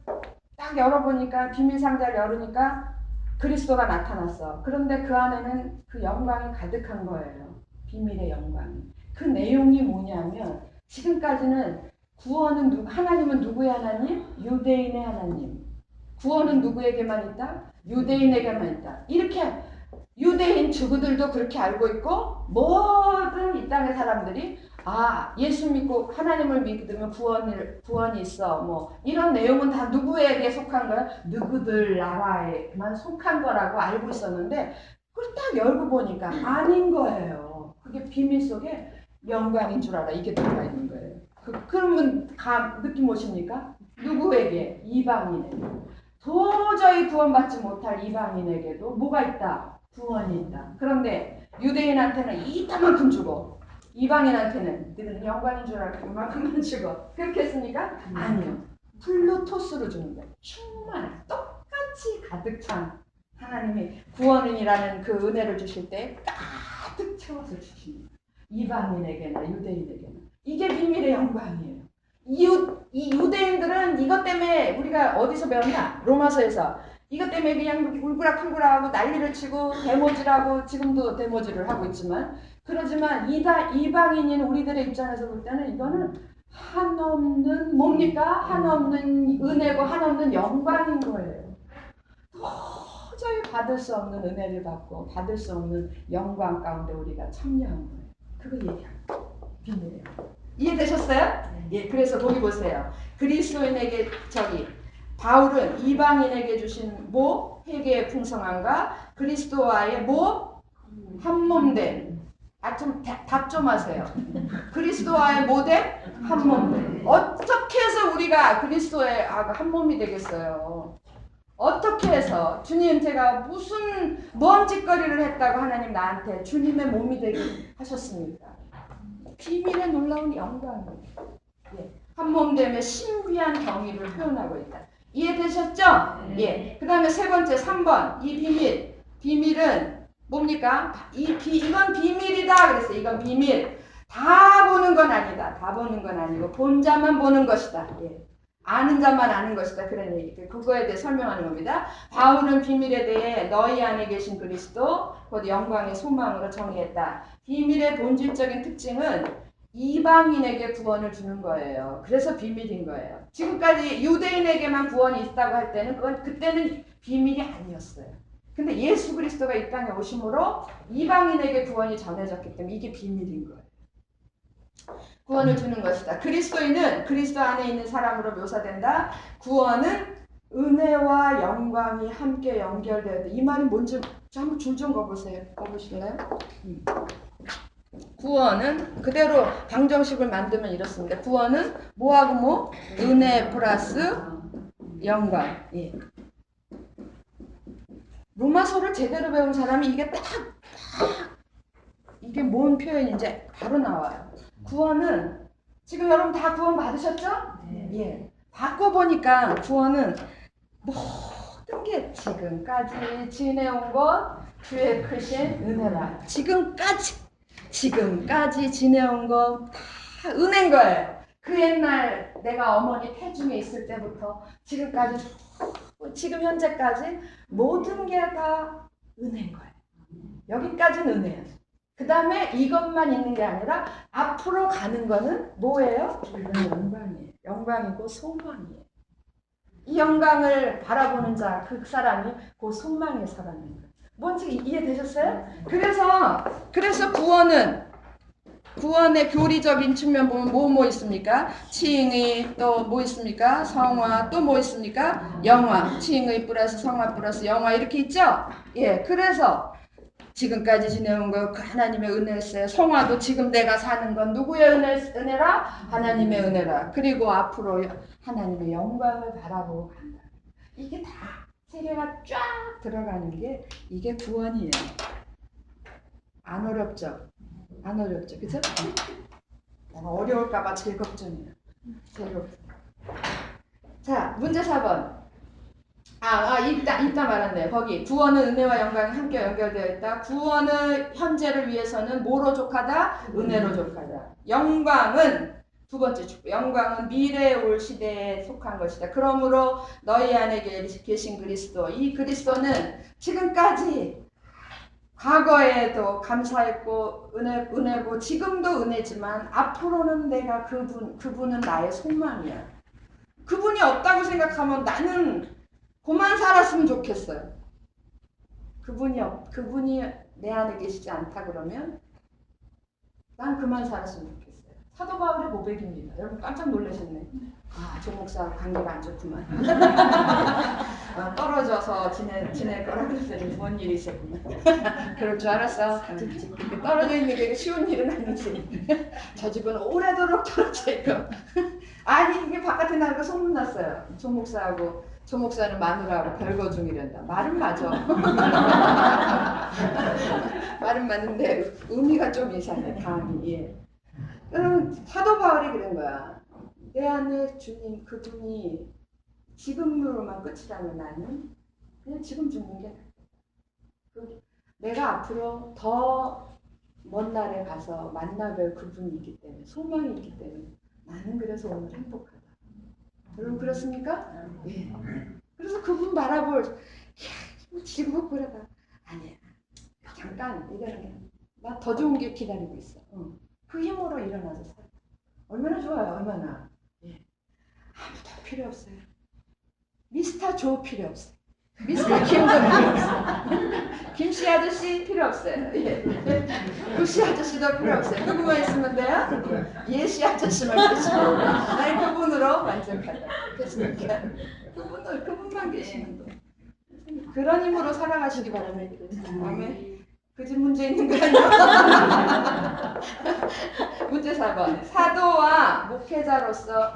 딱 열어보니까 비밀 상자를 열으니까 그리스도가 나타났어. 그런데 그 안에는 그 영광이 가득한 거예요. 비밀의 영광이. 그 내용이 뭐냐면 지금까지는 구원은 하나님은 누구의 하나님? 유대인의 하나님. 구원은 누구에게만 있다? 유대인에게만 있다. 이렇게 유대인 주부들도 그렇게 알고 있고 모든 이 땅의 사람들이 예수 믿고 하나님을 믿으면 구원이 있어. 뭐 이런 내용은 다 누구에게 속한 거야? 누구들 나라에만 속한 거라고 알고 있었는데 그걸 딱 열고 보니까 아닌 거예요. 그게 비밀 속에 영광인 줄 알아. 이게 들어가 있는 거예요. 그러면 느낌 오십니까? 누구에게? 이방인에게. 도저히 구원받지 못할 이방인에게도 뭐가 있다? 구원이 있다. 그런데 유대인한테는 이따만큼 주고 이방인한테는 너는 영광인 줄 알고 그만큼만 주고 그렇게 했습니까? 아니요. 플루토스로 주는 거예요. 충만 똑같이 가득 찬 하나님이 구원이라는 그 은혜를 주실 때 가득 채워서 주십니다. 이방인에게나 유대인에게나. 이게 비밀의 영광이에요. 이 유대인들은 이것 때문에 우리가 어디서 배웠나? 로마서에서. 이것 때문에 그냥 울그락불그락하고 난리를 치고 데모질하고 지금도 데모질을 하고 있지만 그러지만 이방인인 우리들의 입장에서 볼 때는 이거는 한없는 뭡니까? 한없는 은혜고 한없는 영광인 거예요. 도저히 받을 수 없는 은혜를 받고 받을 수 없는 영광 가운데 우리가 참여한 거예요. 그거 얘기합니다. 비밀이에요. 이해되셨어요? 예, 그래서 거기 보세요. 그리스도인에게 바울은 이방인에게 주신 회개의 풍성함과 그리스도와의 한몸됨. 좀 답 좀 하세요. 그리스도와의 한몸됨. 어떻게 해서 우리가 그리스도의 한몸이 되겠어요? 어떻게 해서 주님 제가 무슨 먼 짓거리를 했다고 하나님 나한테 주님의 몸이 되게 하셨습니까? 비밀의 놀라운 영광이에요. 예. 한몸됨의 신비한 경의를 표현하고 있다. 이해되셨죠? 예. 그 다음에 세 번째 3번 이 비밀은 뭡니까? 이건 비밀이다 그랬어요. 이건 비밀. 다 보는 건 아니다. 다 보는 건 아니고 본 자만 보는 것이다. 예. 아는 자만 아는 것이다. 그런 얘기. 그거에 대해 설명하는 겁니다. 바울은 비밀에 대해 너희 안에 계신 그리스도 곧 영광의 소망으로 정의했다. 비밀의 본질적인 특징은 이방인에게 구원을 주는 거예요. 그래서 비밀인 거예요. 지금까지 유대인에게만 구원이 있다고 할 때는 그때는 비밀이 아니었어요. 근데 예수 그리스도가 이 땅에 오심으로 이방인에게 구원이 전해졌기 때문에 이게 비밀인 거예요. 구원을 주는 것이다. 그리스도인은 그리스도 안에 있는 사람으로 묘사된다. 구원은 은혜와 영광이 함께 연결되었다. 이 말이 뭔지 한번 줄 좀 거보실래요? 구원은 그대로 방정식을 만들면 이렇습니다. 구원은 뭐하고 은혜 플러스 영광. 예. 로마서를 제대로 배운 사람이 이게 딱 이게 뭔 표현인지 바로 나와요. 구원은 지금 여러분 다 구원 받으셨죠? 네. 예. 바꿔보니까 구원은 모든 게 지금까지 지내온 것 주의 크신 은혜라. 지금까지 지내온 거 다 은혜인 거예요. 그 옛날 내가 어머니 태중에 있을 때부터 지금까지 지금 현재까지 모든 게 다 은혜인 거예요. 여기까지는 은혜예요. 그 다음에 이것만 있는 게 아니라 앞으로 가는 거는 뭐예요? 영광이에요. 영광이고 소망이에요. 이 영광을 바라보는 자, 그 사람이 그 소망의 사람인 거예요. 뭔지 이해되셨어요? 그래서 구원의 교리적인 측면 보면 뭐 있습니까? 칭의, 또 뭐 있습니까? 성화, 또 뭐 있습니까? 영화. 칭의 플러스 성화 플러스 영화 이렇게 있죠? 예, 그래서 지금까지 지내온 거 그 하나님의 은혜였어요. 성화도 지금 내가 사는 건 누구의 은혜라? 하나님의 은혜라. 그리고 앞으로 하나님의 영광을 바라보고 간다. 이게 다 세 개가 쫙 들어가는 게 이게 구원이에요. 안 어렵죠? 안 어렵죠? 그죠? 어려울까봐 제일 걱정이에요. 제일 걱정. 자, 문제 4번. 이따 말았네. 거기 구원은 은혜와 영광이 함께 연결되어 있다. 구원은 현재를 위해서는 뭐로 족하다? 은혜로 족하다. 영광은 두 번째 축복. 영광은 미래에 올 시대에 속한 것이다. 그러므로 너희 안에 계신 그리스도. 이 그리스도는 지금까지 과거에도 감사했고 은혜고 지금도 은혜지만 앞으로는 내가 그분은 나의 소망이야. 그분이 없다고 생각하면 나는 그만 살았으면 좋겠어요. 그분이 내 안에 계시지 않다 그러면 난 그만 살았으면 좋겠어요. 사도 바울의 고백입니다. 여러분 깜짝 놀라셨네. 조 목사하고 관계가 안 좋구만. 떨어져서 지낼 거라 그랬더니 뭔 일이 있었구만. 그럴 줄 알았어. 떨어져 있는 게 쉬운 일은 아니지. 저 집은 오래도록 떨어져 있고. 아니 이게 바깥에 나가고 소문났어요. 조 목사는 마누라하고 별거 중이란다. 말은 맞아. 말은 맞는데 의미가 좀 이상해. 감이. 예. 그럼 사도 바울이 그런 거야. 내 안에 주님 그분이 지금으로만 끝이라면 나는 그냥 지금 죽는 게 나아. 내가 앞으로 더 먼 날에 가서 만나뵐 그분이 있기 때문에 소망이 있기 때문에 나는 그래서 오늘 행복하다. 여러분 그렇습니까? 예. 그래서 그분 바라볼 지금 그래봐. 아니야. 잠깐 이거는 나 더 좋은 게 기다리고 있어. 그 힘으로 일어나서 살아. 얼마나 좋아요. 얼마나. 예. 아무도 필요 없어요. 미스터 조 필요 없어요. 미스터 김도 필요 없어요. 김씨 아저씨 필요 없어요. 예. 구씨 아저씨도 필요 없어요. 누구만 있으면 돼요? 예씨 아저씨만 계시면 나의 그분으로 만족하다. 됐습니까? 그분만 계시면 돼. 그런 힘으로 살아가시기 바랍니다. 다음에 그 집 문제 있는 거 아니야? 문제 4번. 사도와 목회자로서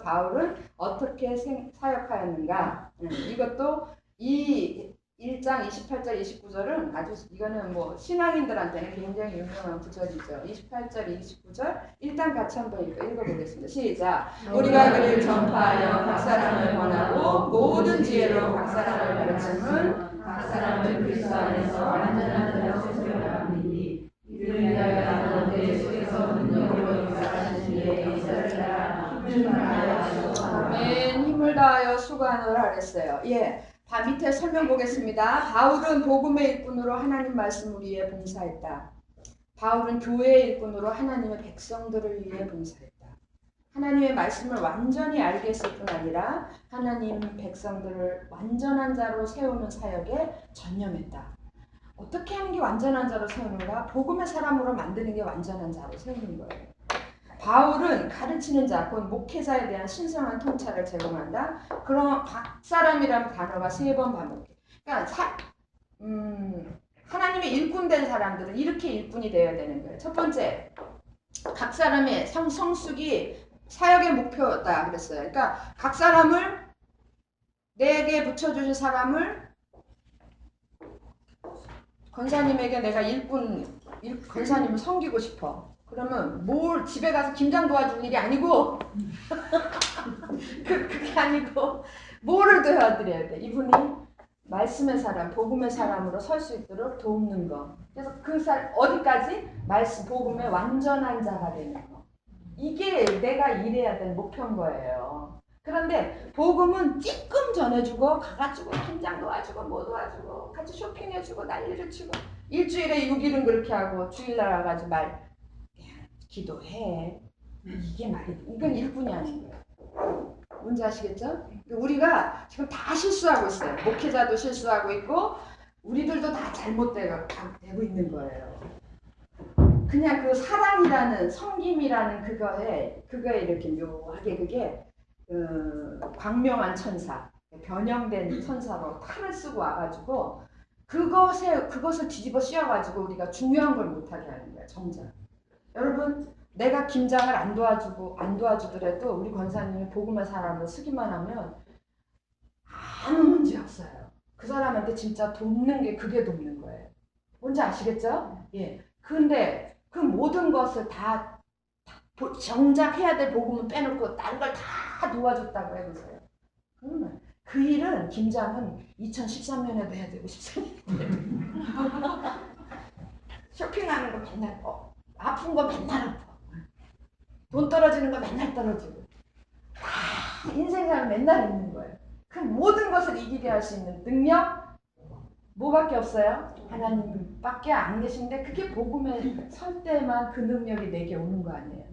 바울은 어떻게 사역하였는가? 이것도 이 1장 28절 29절은 이거는 뭐 신앙인들한테는 굉장히 유명한 구절이죠. 28절 29절 일단 같이 한번 읽어보겠습니다. 시작. 우리가 그를 전파하여 각 사람을 권하고 모든 지혜로 각 사람을 가르침은 각 사람을 그리스도 안에서 완전한 자로 세우려 함이니 이를 위하여 나는 내 속에서 능력으로 역사하시는 이의 인사를 따라 힘을 다하여 수고하노라. 힘을 다하여 수고하노라 그랬어요. 예. 밑에 설명 보겠습니다. 바울은 복음의 일꾼으로 하나님 말씀을 위해 봉사했다. 바울은 교회의 일꾼으로 하나님의 백성들을 위해 봉사했다. 하나님의 말씀을 완전히 알게 했을 뿐 아니라 하나님 백성들을 완전한 자로 세우는 사역에 전념했다. 어떻게 하는 게 완전한 자로 세우는가? 복음의 사람으로 만드는 게 완전한 자로 세우는 거예요. 바울은 가르치는 자, 곧 목회자에 대한 신성한 통찰을 제공한다. 그럼 각 사람이라는 단어가 3번 반복해. 그러니까 하나님의 일꾼된 사람들은 이렇게 일꾼이 되어야 되는 거예요. 첫 번째, 각 사람의 성숙이 사역의 목표다 그랬어요. 그러니까 각 사람을 내게 붙여주신 사람을 권사님에게 내가 일꾼 권사님을 섬기고 싶어. 그러면 뭘 집에 가서 김장 도와줄 일이 아니고 그게 아니고 뭐를 도와드려야 돼. 이분이 말씀의 사람, 복음의 사람으로 설 수 있도록 돕는 거. 그래서 그 사람 어디까지? 말씀, 복음의 완전한 자가 되는 거. 이게 내가 일해야 될 목표인 거예요. 그런데 복음은 찔끔 전해주고 가가지고 김장 도와주고 뭐 도와주고 같이 쇼핑해주고 난리를 치고 일주일에 6일은 그렇게 하고 주일날 와가지고 기도해. 이게 말이 이건 일뿐이 아닌 거예요. 뭔지 아시겠죠? 우리가 지금 다 실수하고 있어요. 목회자도 실수하고 있고 우리들도 다 잘못되고 있는 거예요. 그냥 그 사랑이라는 섬김이라는 그거에 이렇게 묘하게 그게 광명한 천사, 변형된 천사로 탈을 쓰고 와가지고 그것을 뒤집어 씌워가지고 우리가 중요한 걸 못하게 하는 거야. 정작 여러분 내가 김장을 안 도와주더라도 우리 권사님이 복음의 사람을 쓰기만 하면 아무 문제 없어요. 그 사람한테 진짜 돕는 게 그게 돕는 거예요. 뭔지 아시겠죠? 예. 근데 그 모든 것을 다 정작 해야 될 복음은 빼놓고 다른 걸 다 도와줬다고 해보세요. 그러면 그 일은 김장은 2013년에도 해야 되고 14년에도 해야 되고 쇼핑하는 거 맨날 아픈 거 맨날 아파. 돈 떨어지는 거 맨날 떨어지고 다 인생사는 맨날 있는 거예요. 그 모든 것을 이기게 할 수 있는 능력 뭐밖에 없어요? 하나님밖에 안 계신데 그게 복음에 설 때만 그 능력이 내게 오는 거 아니에요.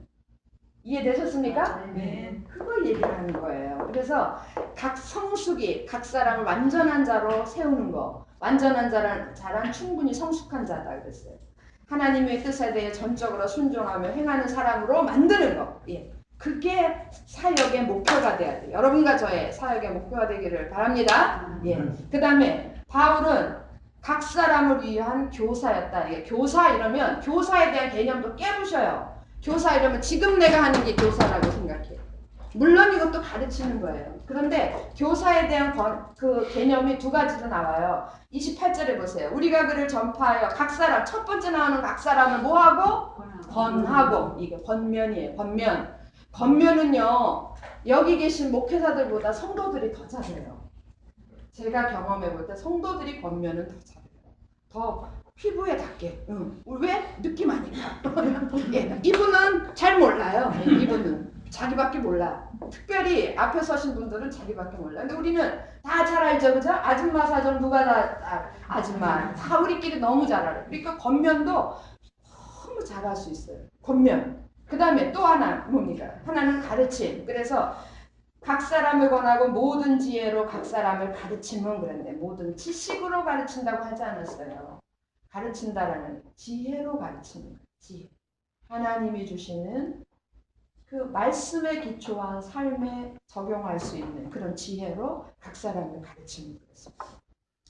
이해되셨습니까? 네. 그걸 얘기하는 거예요. 그래서 각 성숙이 각 사람을 완전한 자로 세우는 거. 완전한 자란 충분히 성숙한 자다 그랬어요. 하나님의 뜻에 대해 전적으로 순종하며 행하는 사람으로 만드는 거. 예. 그게 사역의 목표가 돼야 돼요. 여러분과 저의 사역의 목표가 되기를 바랍니다. 예. 그 다음에 바울은 각 사람을 위한 교사였다. 이게 교사 이러면 교사에 대한 개념도 깨부셔요. 교사 이러면 지금 내가 하는 게 교사라고 생각해요. 물론 이것도 가르치는 거예요. 그런데 교사에 대한 그 개념이 두 가지로 나와요. 28절에 보세요. 우리가 그를 전파하여 각 사람, 첫 번째 나오는 각 사람을 뭐하고? 권하고. 이거 권면이에요. 권면. 권면은요. 여기 계신 목회자들보다 성도들이 더 잘해요. 제가 경험해 볼 때 성도들이 권면은 더 잘해요. 더 피부에 닿게. 왜? 느낌 아니까. 예, 이분은 잘 몰라요. 이분은. 자기밖에 몰라. 특별히 앞에 서신 분들은 자기밖에 몰라. 근데 우리는 다 잘 알죠, 그죠? 아줌마 사정 누가 다 아줌마 다 우리끼리 너무 잘 알아요. 그러니까 권면도 너무 잘할 수 있어요. 권면. 그 다음에 또 하나 뭡니까? 하나는 가르침. 그래서 각 사람을 권하고 모든 지혜로 각 사람을 가르치면 그랬네. 모든 지식으로 가르친다고 하지 않았어요. 가르친다라는 지혜로 가르치는 거예요. 지혜. 하나님이 주시는 그 말씀에 기초한 삶에 적용할 수 있는 그런 지혜로 각 사람을 가르치는 거였습니다.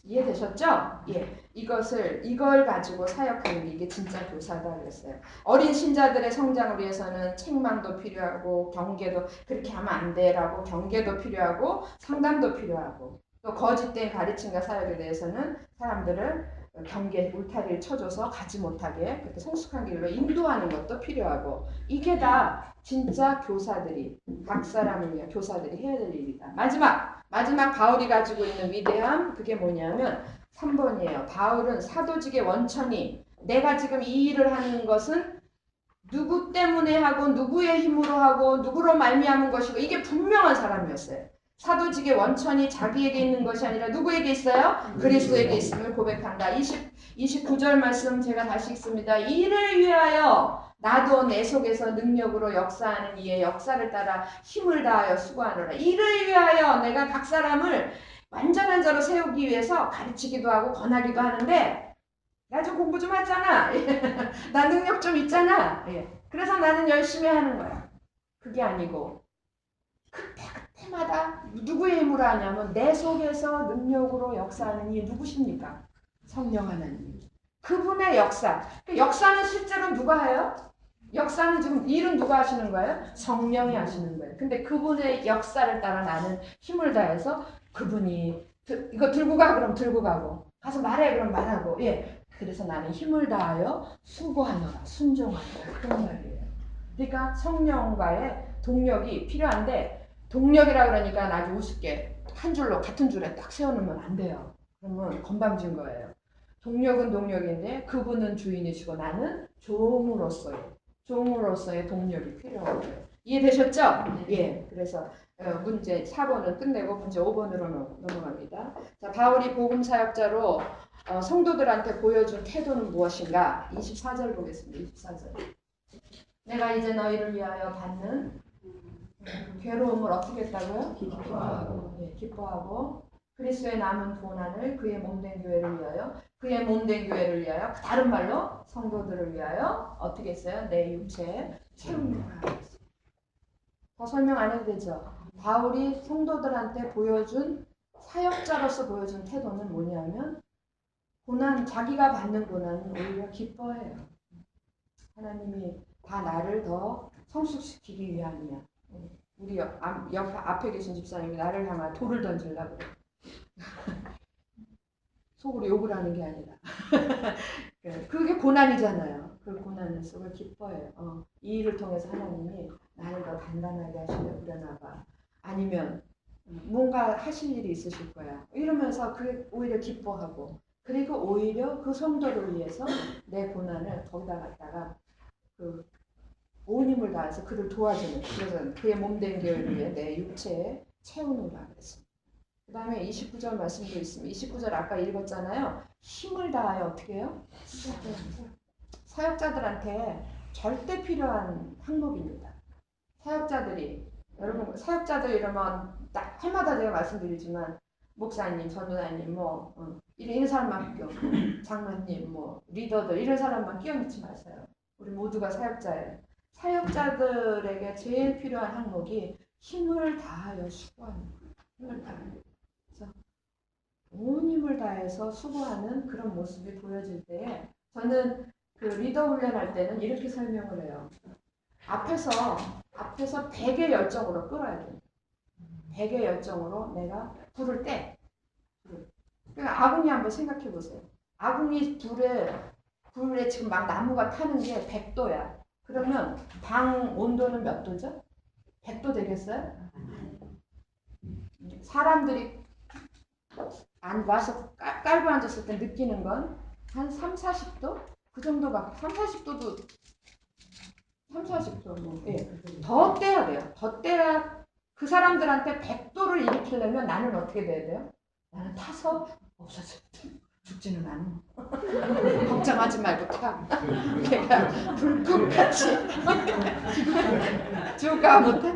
이해되셨죠? 예. 이걸 가지고 사역하는 게 이게 진짜 교사다 그랬어요. 어린 신자들의 성장을 위해서는 책망도 필요하고 경계도 그렇게 하면 안 돼라고 경계도 필요하고 상담도 필요하고 또 거짓된 가르침과 사역에 대해서는 사람들을 경계 울타리를 쳐줘서 가지 못하게 그렇게 성숙한 길로 인도하는 것도 필요하고 이게 다 진짜 교사들이 각 사람을 위한 교사들이 해야 될 일이다. 마지막 바울이 가지고 있는 위대함 그게 뭐냐면 3번이에요. 바울은 사도직의 원천이 내가 지금 이 일을 하는 것은 누구 때문에 하고 누구의 힘으로 하고 누구로 말미암은 것이고 이게 분명한 사람이었어요. 사도직의 원천이 자기에게 있는 것이 아니라 누구에게 있어요? 그리스도에게 있음을 고백한다. 29절 말씀 제가 다시 읽습니다. 이를 위하여 나도 내 속에서 능력으로 역사하는 이의 역사를 따라 힘을 다하여 수고하노라. 이를 위하여 내가 각 사람을 완전한 자로 세우기 위해서 가르치기도 하고 권하기도 하는데 나 좀 공부 좀 하잖아. 나 능력 좀 있잖아. 그래서 나는 열심히 하는 거야. 그게 아니고 그때마다 누구의 힘으로 하냐면 내 속에서 능력으로 역사하는 이 누구십니까? 성령 하나님. 그분의 역사. 그 역사는 실제로 누가 해요? 역사는 지금 일은 누가 하시는 거예요? 성령이 하시는 거예요. 근데 그분의 역사를 따라 나는 힘을 다해서 그분이 이거 들고 가 그럼 들고 가고 가서 말해 그럼 말하고 그래서 나는 힘을 다하여 수고하노라, 순종하노라, 그런 말이에요. 그러니까 성령과의 동력이 필요한데, 동력이라 그러니까 아주 우습게 한 줄로 같은 줄에 딱 세워놓으면 안 돼요. 그러면 건방진 거예요. 동력은 동력인데 그분은 주인이시고 나는 종으로서의 동력이 필요한 거예요. 이해되셨죠? 예. 그래서 문제 4번은 끝내고 문제 5번으로 넘어갑니다. 자, 바울이 복음 사역자로 성도들한테 보여준 태도는 무엇인가? 24절 보겠습니다. 24절. 내가 이제 너희를 위하여 받는 괴로움을 어떻게 했다고요? 기뻐하고. 예, 기뻐하고 그리스도의 남은 고난을 그의 몸된 교회를 위하여, 그의 몸된 교회를 위하여, 다른 말로 성도들을 위하여 어떻게 했어요? 내 육체에 채우노라. 더 설명 안 해도 되죠? 바울이 성도들한테 보여준, 사역자로서 보여준 태도는 뭐냐면, 고난, 자기가 받는 고난은 오히려 기뻐해요. 하나님이 다 나를 더 성숙시키기 위함이야. 우리 앞에 계신 집사님이 나를 향한 돌을 던지려고 그래. 속으로 욕을 하는 게 아니라. 그게 고난이잖아요. 그 고난 속을 기뻐해요. 이 일을 통해서 하나님이 나를 더 단단하게 하시려고 그러나 봐. 아니면 뭔가 하실 일이 있으실 거야. 이러면서 그게 오히려 기뻐하고, 그리고 오히려 그 성도를 위해서 내 고난을 거기다 갖다가 온 힘을 다해서 그를 도와주는, 그래서 그의 몸된 교회를 위해 내 육체에 채우노라 그랬습니다. 그 다음에 29절 말씀도 있습니다. 29절 아까 읽었잖아요. 힘을 다하여 어떻게 해요? 사역자들한테 절대 필요한 항목입니다. 사역자들이, 여러분 사역자들 이러면 딱 해마다 제가 말씀드리지만 목사님, 전도사님, 이런 사람만 끼워, 장로님, 리더들 이런 사람만 끼워넣지 마세요. 우리 모두가 사역자예요. 사역자들에게 제일 필요한 항목이 힘을 다하여 수고하는 거예요. 힘을 다하여. 그래서 온 힘을 다해서 수고하는 그런 모습이 보여질 때에 저는 그 리더 훈련할 때는 이렇게 설명을 해요. 앞에서 100의 열정으로 끌어야 돼요. 100의 열정으로 내가 불을 때. 그러니까 아궁이 한번 생각해 보세요. 아궁이 불에 지금 막 나무가 타는 게 100도야. 그러면 방 온도는 몇 도죠? 100도 되겠어요? 사람들이 와서 깔고 앉았을 때 느끼는 건 한 3, 40도? 그 정도밖에, 3, 40도도 3, 40도 예. 더 떼야 돼요. 더 떼야 그 사람들한테 100도를 일으키려면 나는 어떻게 돼야 돼요? 나는 타서 없어져. 죽지는 않아. 걱정하지 말고 타. 걔가 불꽃같이 죽가 못해.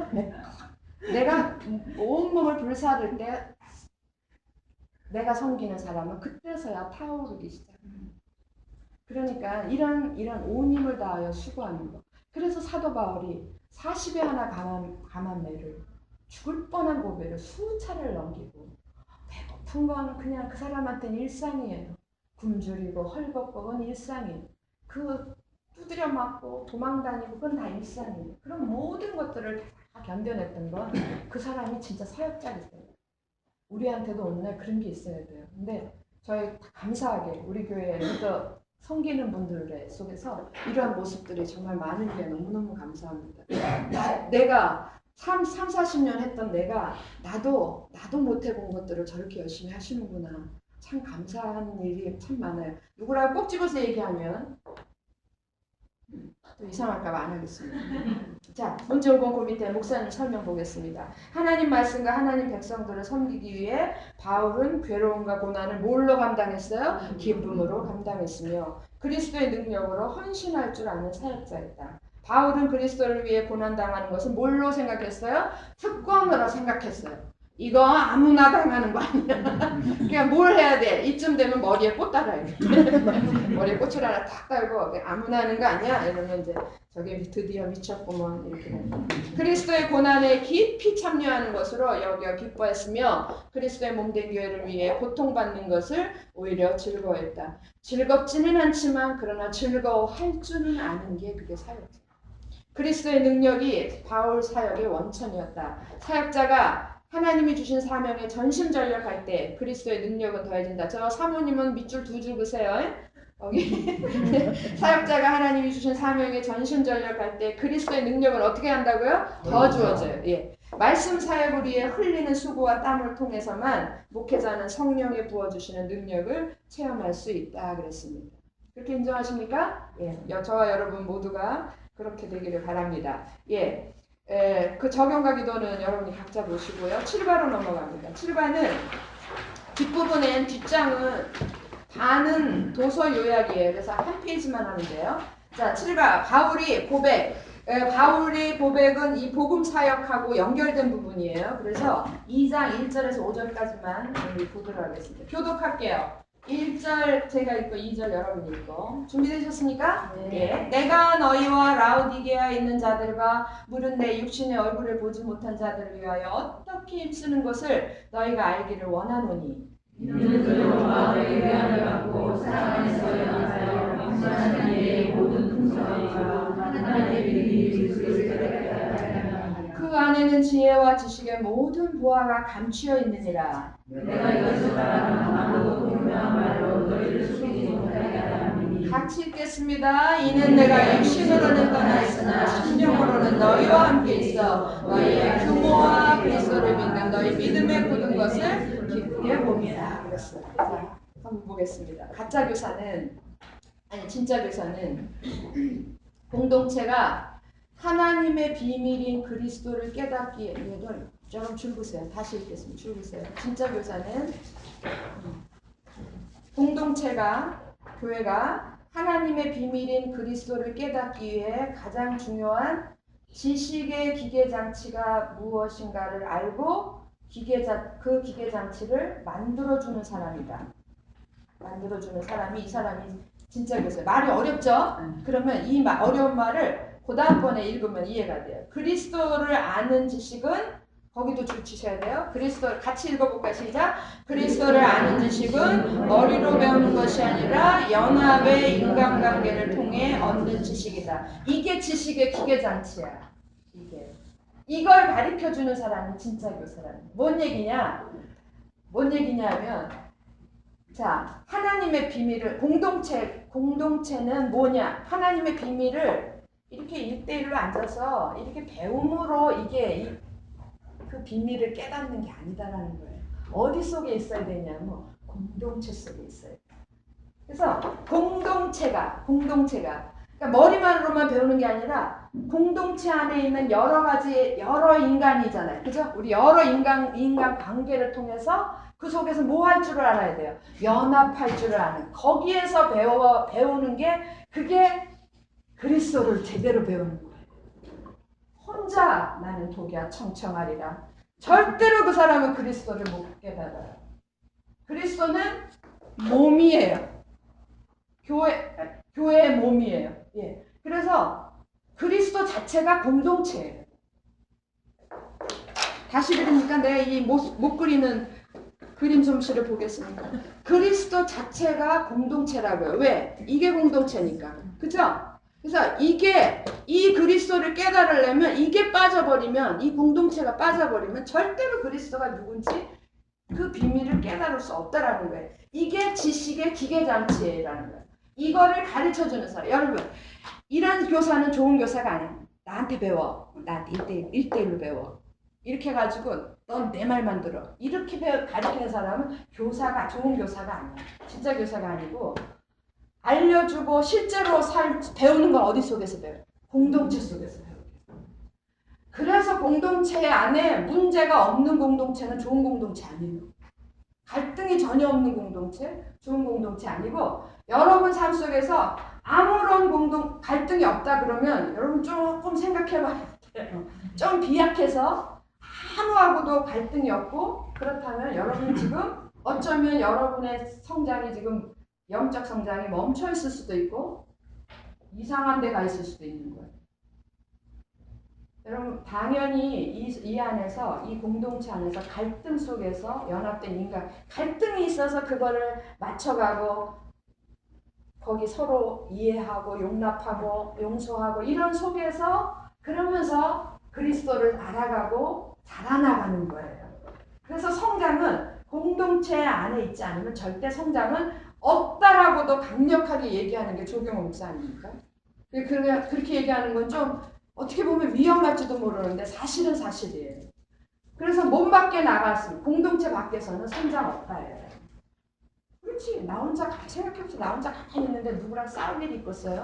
내가 온몸을 불사를 때 내가 섬기는 사람은 그때서야 타오르기 시작해. 그러니까 이런 온 힘을 다하여 수고하는 거. 그래서 사도 바울이 40에 하나 감한 매를, 죽을 뻔한 고배를 수차례를 넘기고, 배고픈 건 그냥 그 사람한테는 일상이에요. 굶주리고 헐벗고 그건 일상이에요. 그 두드려 맞고 도망다니고 그건 다 일상이에요. 그런 모든 것들을 다 견뎌냈던 건 그 사람이 진짜 사역자였어요. 우리한테도 오늘 그런 게 있어야 돼요. 근데 저희 감사하게 우리 교회 리더 섬기는 분들 속에서 이러한 모습들이 정말 많은 게 너무너무 감사합니다. 내가 40년 했던 내가 나도 못 해본 것들을 저렇게 열심히 하시는구나. 참 감사한 일이 참 많아요. 누구라고 꼭 집어서 얘기하면 또 이상할까 봐 안 하겠습니다. 자, 문제 5번 그 밑에 목사님 설명 보겠습니다. 하나님 말씀과 하나님 백성들을 섬기기 위해 바울은 괴로움과 고난을 뭘로 감당했어요? 기쁨으로 감당했으며 그리스도의 능력으로 헌신할 줄 아는 사역자였다. 바울은 그리스도를 위해 고난당하는 것을 뭘로 생각했어요? 특권으로 생각했어요. 이거 아무나 당하는 거 아니야. 그냥 뭘 해야 돼? 이쯤 되면 머리에 꽃 달아야 돼. 머리에 꽃을 하나 탁 달고 아무나 하는 거 아니야? 이러면 이제 저게 드디어 미쳤구먼 이렇게. 그리스도의 고난에 깊이 참여하는 것으로 여겨 기뻐했으며 그리스도의 몸된 교회를 위해 고통받는 것을 오히려 즐거워했다. 즐겁지는 않지만 그러나 즐거워할 줄은 아는 게 그게 사역이야. 그리스도의 능력이 바울 사역의 원천이었다. 사역자가 하나님이 주신 사명에 전심전력할 때 그리스도의 능력은 더해진다. 저 사모님은 밑줄 2줄 그세요. 여기 사역자가 하나님이 주신 사명에 전심전력할 때 그리스도의 능력을 어떻게 한다고요? 더 주어져요. 예. 말씀 사역을 위해 흘리는 수고와 땀을 통해서만 목회자는 성령에 부어주시는 능력을 체험할 수 있다 그랬습니다. 그렇게 인정하십니까? 예. 저와 여러분 모두가 그렇게 되기를 바랍니다. 예. 그 적용과 기도는 여러분이 각자 보시고요. 7과로 넘어갑니다. 7과는 뒷부분엔 뒷장은 다는 도서 요약이에요. 그래서 한 페이지만 하면 돼요. 자, 7과 바울이 고백. 바울의 고백은 이 복음 사역하고 연결된 부분이에요. 그래서 2장 1절에서 5절까지만 우리 보도록 하겠습니다. 교독할게요. 1절 제가 읽고 2절 여러분이 읽고 준비되셨습니까? 네. 내가 너희와 라우디게아에 있는 자들과 물은 내 육신의 얼굴을 보지 못한 자들을 위하여 어떻게 힘쓰는 것을 너희가 알기를 원하노니 이는 그들로 마음에 위안을 받고 사랑 안에서 연합하여 감사하는 이의 모든 풍성함과 하나님의 비밀이 그리스도를 깨닫게 그 안에는 지혜와 지식의 모든 보화가 감추어 있느니라. 내가 이것을 말하는 아무도 분명한 말로 너희를 속이지 못하게 하나니 같이 읽겠습니다. 이는 내가 육신으로는 떠나 있으나 심령으로는 너희와 함께 있어 너희의 규모와 그리스도를 믿는 너희 믿음에 굳은 것을 기쁘게 봅니다. 그랬어요. 자, 한번 보겠습니다. 가짜 교사는 아니 진짜 교사는 공동체가 하나님의 비밀인 그리스도를 깨닫기 위해서 여러분 줄 보세요. 다시 읽겠습니다. 줄 보세요. 진짜 교사는 공동체가 교회가 하나님의 비밀인 그리스도를 깨닫기 위해 가장 중요한 지식의 기계장치가 무엇인가를 알고 그 기계장치를 만들어주는 사람이다. 만들어주는 사람이 이 사람이 진짜 교사예요. 말이 어렵죠? 그러면 이 어려운 말을 그 다음번에 읽으면 이해가 돼요. 그리스도를 아는 지식은 거기도 줄 치셔야 돼요. 그리스도 같이 읽어볼까요? 시작. 그리스도를 아는 지식은 머리로 배우는 것이 아니라 연합의 인간관계를 통해 얻는 지식이다. 이게 지식의 기계장치야. 이걸 가르쳐주는 사람이 진짜 교사라는. 뭔 얘기냐? 뭔 얘기냐면 자 하나님의 비밀을 공동체는 뭐냐? 하나님의 비밀을 이렇게 1대1로 앉아서 이렇게 배움으로 이게 그 비밀을 깨닫는 게 아니다라는 거예요. 어디 속에 있어야 되냐면 공동체 속에 있어요. 그래서 공동체가 그러니까 머리만으로만 배우는 게 아니라 공동체 안에 있는 여러 인간이잖아요. 그죠? 우리 여러 인간 관계를 통해서 그 속에서 뭐 할 줄을 알아야 돼요. 연합할 줄을 아는. 거기에서 배우는 게 그게 그리스도를 제대로 배우는 거예요. 혼자 나는 독야 청청하리라. 절대로 그 사람은 그리스도를 못 깨달아요. 그리스도는 몸이에요. 교회의 몸이에요. 예. 그래서 그리스도 자체가 공동체예요. 다시 그러니까 내가 이 못 그리는 그림 솜씨를 보겠습니다. 그리스도 자체가 공동체라고요. 왜? 이게 공동체니까. 그죠? 그래서 이 그리스도를 깨달으려면 이게 빠져버리면 이 공동체가 빠져버리면 절대로 그리스도가 누군지 그 비밀을 깨달을 수 없다라는 거예요. 이게 지식의 기계장치라는 거예요. 이거를 가르쳐주는 사람. 여러분 이런 교사는 좋은 교사가 아니야. 나한테 배워. 나한테 1대1로 배워. 이렇게 해가지고 넌 내 말만 들어. 이렇게 가르치는 사람은 좋은 교사가 아니야. 진짜 교사가 아니고 알려주고 실제로 배우는 건 어디 속에서 배워요? 공동체 속에서 배워요. 그래서 공동체 안에 문제가 없는 공동체는 좋은 공동체 아니에요. 갈등이 전혀 없는 공동체, 좋은 공동체 아니고 여러분 삶 속에서 아무런 갈등이 없다 그러면 여러분 조금 생각해봐야 돼요. 좀 비약해서 아무하고도 갈등이 없고 그렇다면 여러분 지금 어쩌면 여러분의 성장이 지금 영적 성장이 멈춰 있을 수도 있고 이상한 데 가 있을 수도 있는 거예요. 여러분 당연히 이 안에서 이 공동체 안에서 갈등 속에서 연합된 인간 갈등이 있어서 그거를 맞춰가고 거기 서로 이해하고 용납하고 용서하고 이런 속에서 그러면서 그리스도를 알아가고 자라나가는 거예요. 그래서 성장은 공동체 안에 있지 않으면 절대 성장은 없다라고도 강력하게 얘기하는 게 조경호 목사 아닙니까? 그렇게 얘기하는 건 좀 어떻게 보면 위험 같지도 모르는데 사실은 사실이에요. 그래서 몸 밖에 나갔으면 공동체 밖에서는 성장 없다예요. 그렇지. 나 혼자 생각해보세요. 나 혼자 가만히 있는데 누구랑 싸울 일이 있겠어요?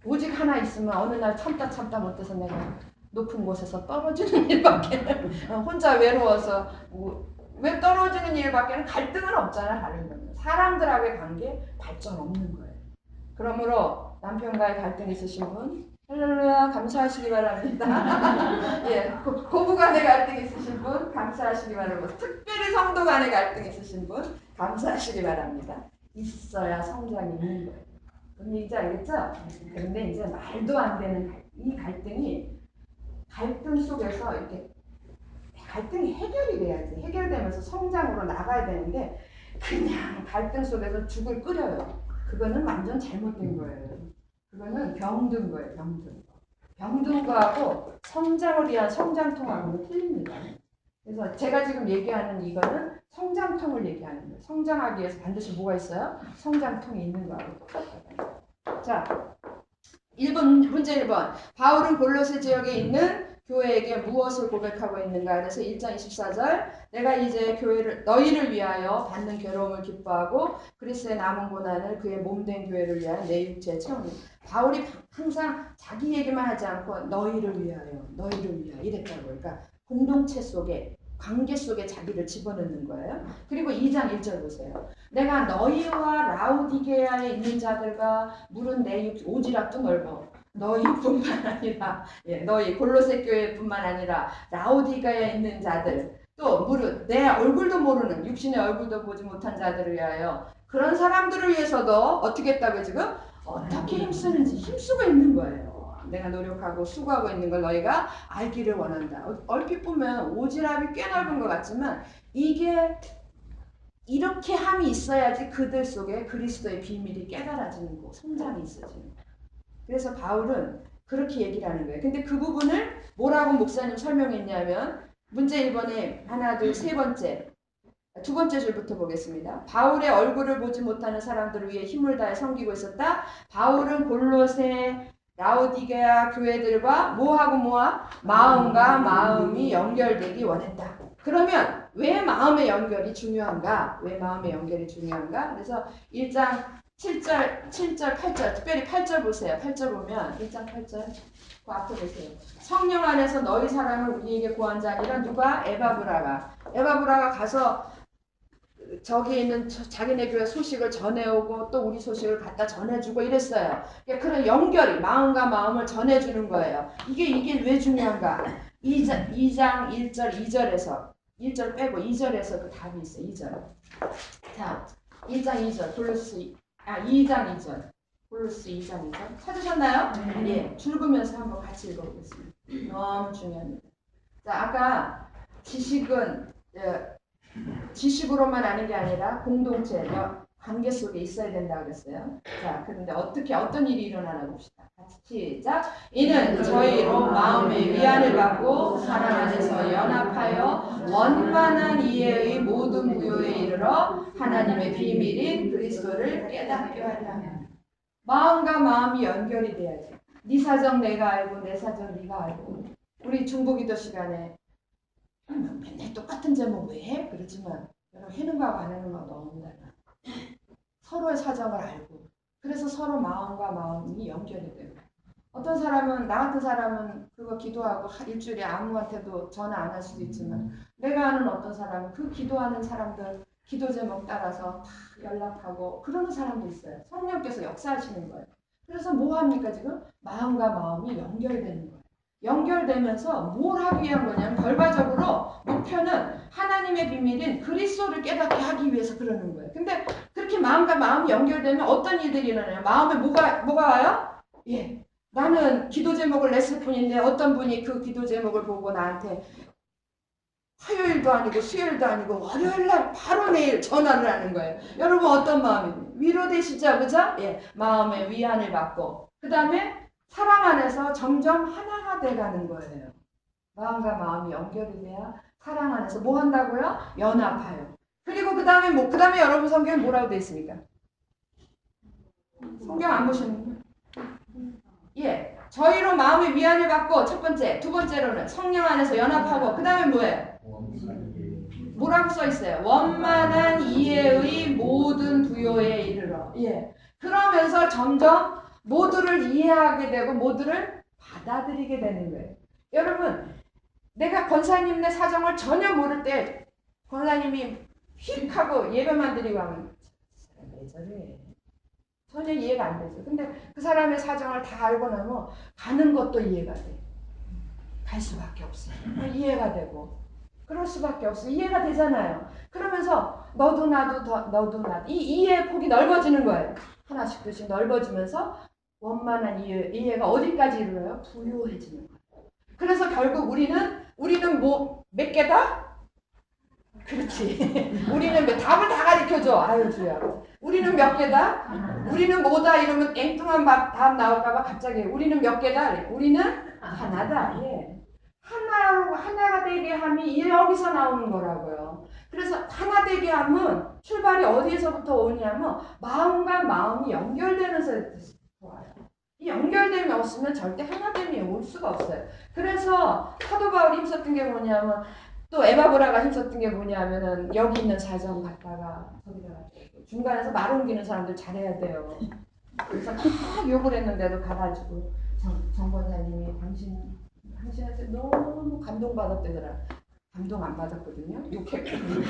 오직 하나 있으면 어느 날 참다 못해서 내가 높은 곳에서 떨어지는 일밖에 혼자 외로워서 왜 떨어지는 일밖에는 갈등은 없잖아. 다른 거는 사람들하고의 관계 발전 없는 거예요. 그러므로 남편과의 갈등 있으신 분 할렐루야 감사하시기 바랍니다. 예, 고부 간의 갈등 있으신 분 감사하시기 바라고 특별히 성도 간의 갈등 있으신 분 감사하시기 바랍니다. 있어야 성장이 있는 거예요. 무슨 얘기인지 알겠죠? 그런데 이제 말도 안 되는 이 갈등이 갈등 속에서 이렇게 갈등이 해결이 돼야지 해결되면서 성장으로 나가야 되는데 그냥 갈등 속에서 죽을 끓여요. 그거는 완전 잘못된 거예요. 그거는 병든 거예요. 병든 거하고 성장을 위한 성장통하고는 틀립니다. 그래서 제가 지금 얘기하는 이거는 성장통을 얘기하는 거예요. 성장하기 위해서 반드시 뭐가 있어요? 성장통이 있는 거하고 똑같아요. 자, 문제 1번. 바울은 골로새 지역에 있는 교회에게 무엇을 고백하고 있는가? 그래서 1장 24절 내가 이제 너희를 위하여 받는 괴로움을 기뻐하고 그리스도의 남은 고난을 그의 몸된 교회를 위하여 내 육체에 채우니 바울이 항상 자기 얘기만 하지 않고 너희를 위하여 이랬다고. 그러니까 공동체 속에 관계 속에 자기를 집어넣는 거예요. 그리고 2장 1절 보세요. 내가 너희와 라우디게아에 있는 자들과 물은 내 오지랖도 넓어. 너희뿐만 아니라 너희 골로새 교회뿐만 아니라 라우디게아에 있는 자들 또 물은 내 얼굴도 모르는 육신의 얼굴도 보지 못한 자들을 위하여 그런 사람들을 위해서도 어떻게 했다고 지금 어떻게 힘쓰는지 힘쓰고 있는 거예요. 내가 노력하고 수고하고 있는 걸 너희가 알기를 원한다. 얼핏 보면 오지랖이 꽤 넓은 것 같지만 이게 이렇게 함이 있어야지 그들 속에 그리스도의 비밀이 깨달아지는 거, 성장이 있어지는 거예요. 그래서 바울은 그렇게 얘기를 하는 거예요. 근데 그 부분을 뭐라고 목사님 설명했냐면 문제 1번에 하나, 둘, 세 번째 두 번째 줄부터 보겠습니다. 바울의 얼굴을 보지 못하는 사람들을 위해 힘을 다해 섬기고 있었다. 바울은 골로새 라우디게아 교회들과 마음과 마음이 연결되기 원했다. 그러면 왜 마음의 연결이 중요한가? 그래서 1장 7절, 8절, 특별히 8절 보세요. 8절 보면 1장 8절 그 앞에 보세요. 성령 안에서 너희 사랑을 우리에게 구한 자 아니라 누가? 에바브라가 가서 저기 있는 자기네 교회 소식을 전해오고 또 우리 소식을 갖다 전해주고 이랬어요. 그런 연결이 마음과 마음을 전해주는 거예요. 이게 왜 중요한가? 2장 1절 2절에서 1절 빼고 2절에서 그 답이 있어요. 2절. 자, 1장 2절2장 2절 골로새 2장 2절 찾으셨나요? 예, 줄으면서 한번 같이 읽어보겠습니다. 너무 중요합니다. 자, 아까 지식으로만 아는 게 아니라 공동체, 관계 속에 있어야 된다고 그랬어요. 자, 그런데 어떤 일이 일어나나 봅시다. 같이 시작. 이는 저희로 마음의 위안을 받고 사랑 안에서 연합하여 원만한 이해의 모든 부요에 이르러 하나님의 비밀인 그리스도를 깨닫게 하려. 마음과 마음이 연결이 돼야지. 네 사정 내가 알고 내 사정 네가 알고. 우리 중보기도 시간에 맨날 똑같은 제목 왜 해? 그렇지만 여러분 해는 거하고 안 하는 거하고 너무 달라. 서로의 사정을 알고 그래서 서로 마음과 마음이 연결이 되고 어떤 사람은 나 같은 사람은 그거 기도하고 일주일에 아무한테도 전화 안 할 수도 있지만 내가 아는 어떤 사람은 그 기도하는 사람들 기도 제목 따라서 다 연락하고 그러는 사람도 있어요. 성령께서 역사하시는 거예요. 그래서 뭐 합니까 지금? 마음과 마음이 연결되는 거예요. 연결되면서 뭘 하기 위한 거냐면 결과적으로 목표는 하나님의 비밀인 그리스도를 깨닫게 하기 위해서 그러는 거예요. 근데 그렇게 마음과 마음이 연결되면 어떤 일들이 일어나요? 마음에 뭐가 와요? 예, 나는 기도 제목을 냈을 뿐인데 어떤 분이 그 기도 제목을 보고 나한테 화요일도 아니고 수요일도 아니고 월요일날 바로 내일 전화를 하는 거예요. 여러분 어떤 마음입니까? 위로되시죠? 그죠? 예, 마음의 위안을 받고 그 다음에 사랑 안에서 점점 하나가 돼가는 거예요. 마음과 마음이 연결이 돼야 사랑 안에서 뭐 한다고요? 연합하여. 그리고 그 다음에 뭐, 그 다음에 여러분 성경에 뭐라고 되어 있습니까? 성경 안 보시는 거예요? 예. 저희로 마음의 위안을 받고 첫 번째, 두 번째로는 성령 안에서 연합하고 그 다음에 뭐예요? 뭐라고 써 있어요? 원만한 이해의 모든 부요에 이르러. 예. 그러면서 점점 모두를 이해하게 되고 모두를 받아들이게 되는 거예요. 여러분, 내가 권사님네 사정을 전혀 모를 때 권사님이 휙 하고 예배만 드리고 하면 왜 저래? 전혀 이해가 안 되죠. 근데 그 사람의 사정을 다 알고 나면 가는 것도 이해가 돼. 갈 수밖에 없어요. 이해가 되고. 그럴 수밖에 없어. 이해가 되잖아요. 그러면서 너도 나도 이 이해의 폭이 넓어지는 거예요. 하나씩 둘씩 넓어지면서 원만한 이해가 어디까지 이르러요? 부유해지는 거예요. 그래서 결국 우리는 뭐 몇 개다? 그렇지. 우리는 답을 다 가르쳐줘. 아유 주야. 우리는 몇 개다? 우리는 뭐다 이러면 땡뚱한 답 나올까봐 갑자기 우리는 몇 개다? 우리는 하나다. 예. 하나가 되게 함이 여기서 나오는 거라고요. 그래서 하나 되게 함은 출발이 어디에서부터 오냐면 마음과 마음이 연결되면서 와요. 이 연결됨이 없으면 절대 하나됨이 올 수가 없어요. 그래서 사도 바울이 힘썼던 게 뭐냐면 또 에바브라가 힘썼던 게 뭐냐면은 여기 있는 사정 갖다가 거기다가 중간에서 말 옮기는 사람들 잘해야 돼요. 그래서 막 욕을 했는데도 가가지고 정 권사님이 당신한테 너무 감동받았대더라. 감동 안 받았거든요. 욕했거든요.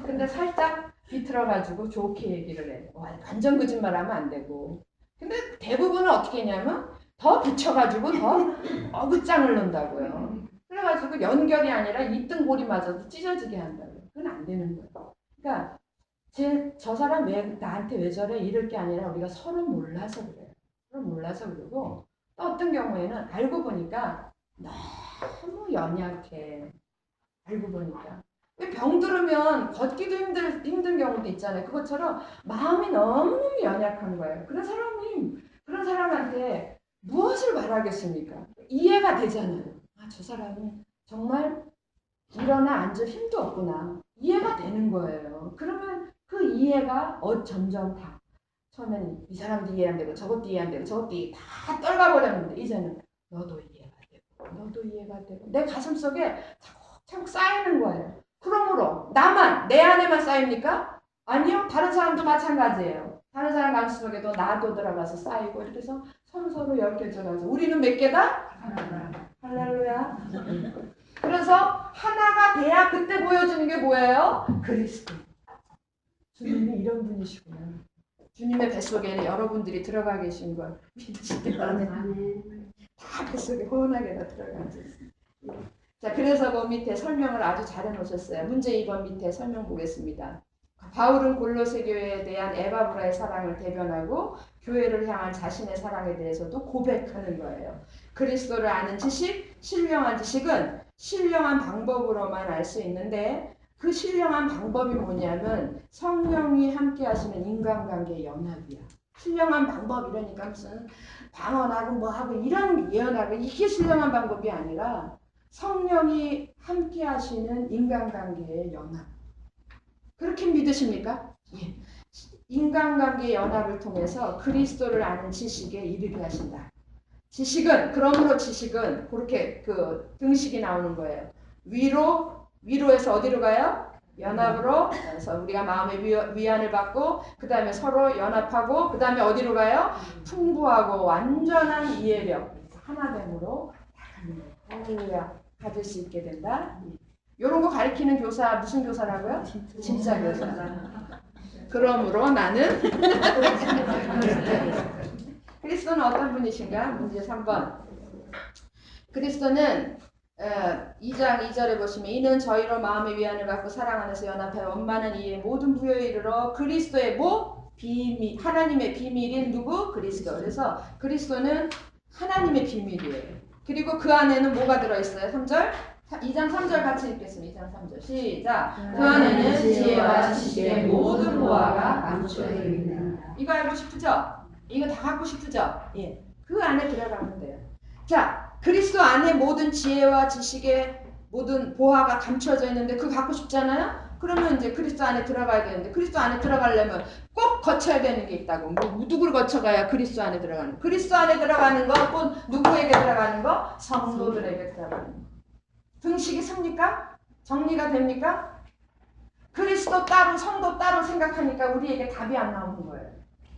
근데 살짝 비틀어가지고 좋게 얘기를 해. 완전 거짓말하면 안 되고. 근데 대부분은 어떻게 했냐면 더 붙여가지고 더 어긋장을 놓는다고요. 그래가지고 연결이 아니라 이등고리마저도 찢어지게 한다고요. 그건 안 되는 거예요. 그러니까 저 사람 나한테 왜 저래 이럴 게 아니라 우리가 서로 몰라서 그래요. 서로 몰라서 그러고 또 어떤 경우에는 알고 보니까 너무 연약해. 알고 보니까. 병 들으면 걷기도 힘든 경우도 있잖아요. 그것처럼 마음이 너무너무 연약한 거예요. 그런 사람한테 무엇을 바라겠습니까? 이해가 되잖아요. 저 사람은 정말 일어나 앉을 힘도 없구나. 이해가 되는 거예요. 그러면 그 이해가 점점 다 처음에는 이 사람도 이해 안 되고 저것도 이해 안 되고 저것도 다 떨가버렸는데 이제는 너도 이해가 되고 너도 이해가 되고 내 가슴 속에 차곡차곡 쌓이는 거예요. 그러므로 내 안에만 쌓입니까? 아니요. 다른 사람도 마찬가지예요. 다른 사람 가슴 속에도 나도 들어가서 쌓이고 이렇게 해서 서로 엮여져가서 우리는 몇 개다? 할렐루야. 그래서 하나가 돼야 그때 보여주는 게 뭐예요? 그리스도. 주님이 이런 분이시구나. 주님의 뱃속에는 여러분들이 들어가 계신 걸 믿으시기 바랍니다. 다 뱃속에 호연하게 다 들어가 있어요. 자, 그래서 그 밑에 설명을 아주 잘 해놓으셨어요. 문제 2번 밑에 설명 보겠습니다. 바울은 골로새 교회에 대한 에바브라의 사랑을 대변하고 교회를 향한 자신의 사랑에 대해서도 고백하는 거예요. 그리스도를 아는 지식, 신령한 지식은 신령한 방법으로만 알 수 있는데 그 신령한 방법이 뭐냐면 성령이 함께 하시는 인간관계의 연합이야. 신령한 방법 이러니까 무슨 방언하고 뭐하고 이런 예언하고 이게 신령한 방법이 아니라 성령이 함께 하시는 인간관계의 연합. 그렇게 믿으십니까? 예. 인간관계의 연합을 통해서 그리스도를 아는 지식에 이르게 하신다. 그러므로 지식은 그렇게 그 등식이 나오는 거예요. 위로에서 어디로 가요? 연합으로. 그래서 우리가 마음의 위안을 받고 그 다음에 서로 연합하고 그 다음에 어디로 가요? 풍부하고 완전한 이해력. 하나됨으로 할렐루야 가질 수 있게 된다. 이런 거 가리키는 교사 무슨 교사라고요? 진짜 교사. 그러므로 나는 그리스도는 어떤 분이신가? 문제 3번. 그리스도는 2장 2절에 보시면 이는 저희로 마음의 위안을 받고 사랑 안에서 연합하여 원만한 이의 모든 부여에 이르러 그리스도의 비밀, 하나님의 비밀인 누구? 그리스도. 그래서 그리스도는 하나님의 비밀이에요. 그리고 그 안에는 뭐가 들어있어요? 3절? 2장 3절 같이 읽겠습니다. 2장 3절 시작. 그 안에는 지혜와 지식의 모든 보화가 감추어 있다. 이거 알고 싶으죠? 이거 다 갖고 싶으죠? 예. 그 안에 들어가면 돼요. 자, 그리스도 안에 모든 지혜와 지식의 모든 보화가 감추어져 있는데 그거 갖고 싶잖아요? 그러면 이제 그리스도 안에 들어가야 되는데 그리스도 안에 들어가려면 꼭 거쳐야 되는 게 있다고. 뭐 누구를 거쳐가야 그리스도 안에 들어가는 거. 그리스도 안에 들어가는 거, 꼭 누구에게 들어가는 거? 성도들에게 들어가는 거. 등식이 섭니까? 정리가 됩니까? 그리스도 따로 성도 따로 생각하니까 우리에게 답이 안 나오는 거예요.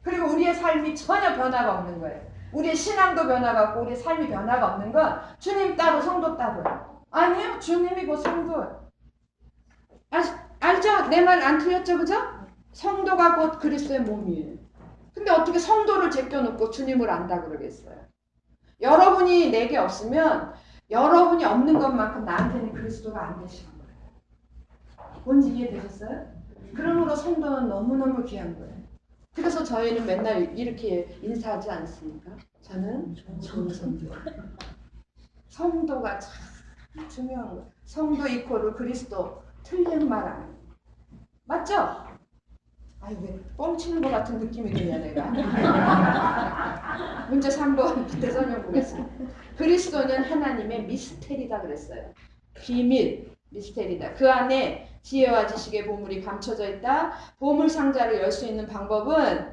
그리고 우리의 삶이 전혀 변화가 없는 거예요. 우리의 신앙도 변화가 없고 우리의 삶이 변화가 없는 건 주님 따로 성도 따로요. 아니요. 주님이고 성도예요. 알죠? 내 말 안 틀렸죠? 그죠? 성도가 곧 그리스도의 몸이에요. 근데 어떻게 성도를 제껴놓고 주님을 안다 그러겠어요? 여러분이 내게 없으면 여러분이 없는 것만큼 나한테는 그리스도가 안 되시는 거예요. 뭔지 이해되셨어요? 그러므로 성도는 너무너무 귀한 거예요. 그래서 저희는 맨날 이렇게 인사하지 않습니까? 저는 좋은 성도. 성도가 참 중요한 거예요. 성도 이코르 그리스도. 틀린 말 안 해요. 맞죠? 아니 왜 뻥치는 것 같은 느낌이 드냐 내가. 문제 3번 밑에 설명 보겠습니다. 그리스도는 하나님의 미스테리다 그랬어요. 비밀, 미스테리다. 그 안에 지혜와 지식의 보물이 감춰져 있다. 보물 상자를 열 수 있는 방법은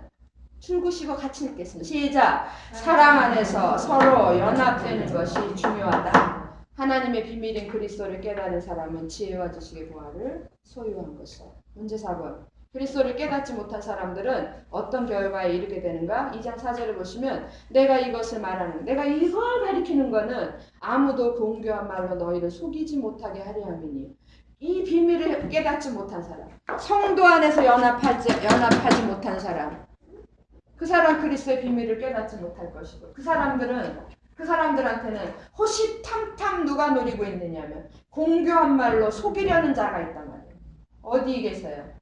줄구시고 같이 읽겠습니다. 시작! 사랑 안에서 서로 연합되는 것이 중요하다. 하나님의 비밀인 그리스도를 깨달은 사람은 지혜와 지식의 보화를 소유한 것이다. 문제 4번. 그리스도를 깨닫지 못한 사람들은 어떤 결과에 이르게 되는가? 2장 4절을 보시면 내가 이것을 말하는 내가 이걸 가리키는 것은 아무도 공교한 말로 너희를 속이지 못하게 하려 함이니 이 비밀을 깨닫지 못한 사람 성도 안에서 연합하지 못한 사람 그 사람 그리스도의 비밀을 깨닫지 못할 것이고 그 사람들한테는 호시탐탐 누가 노리고 있느냐면 공교한 말로 속이려는 자가 있단 말이에요. 어디 계세요?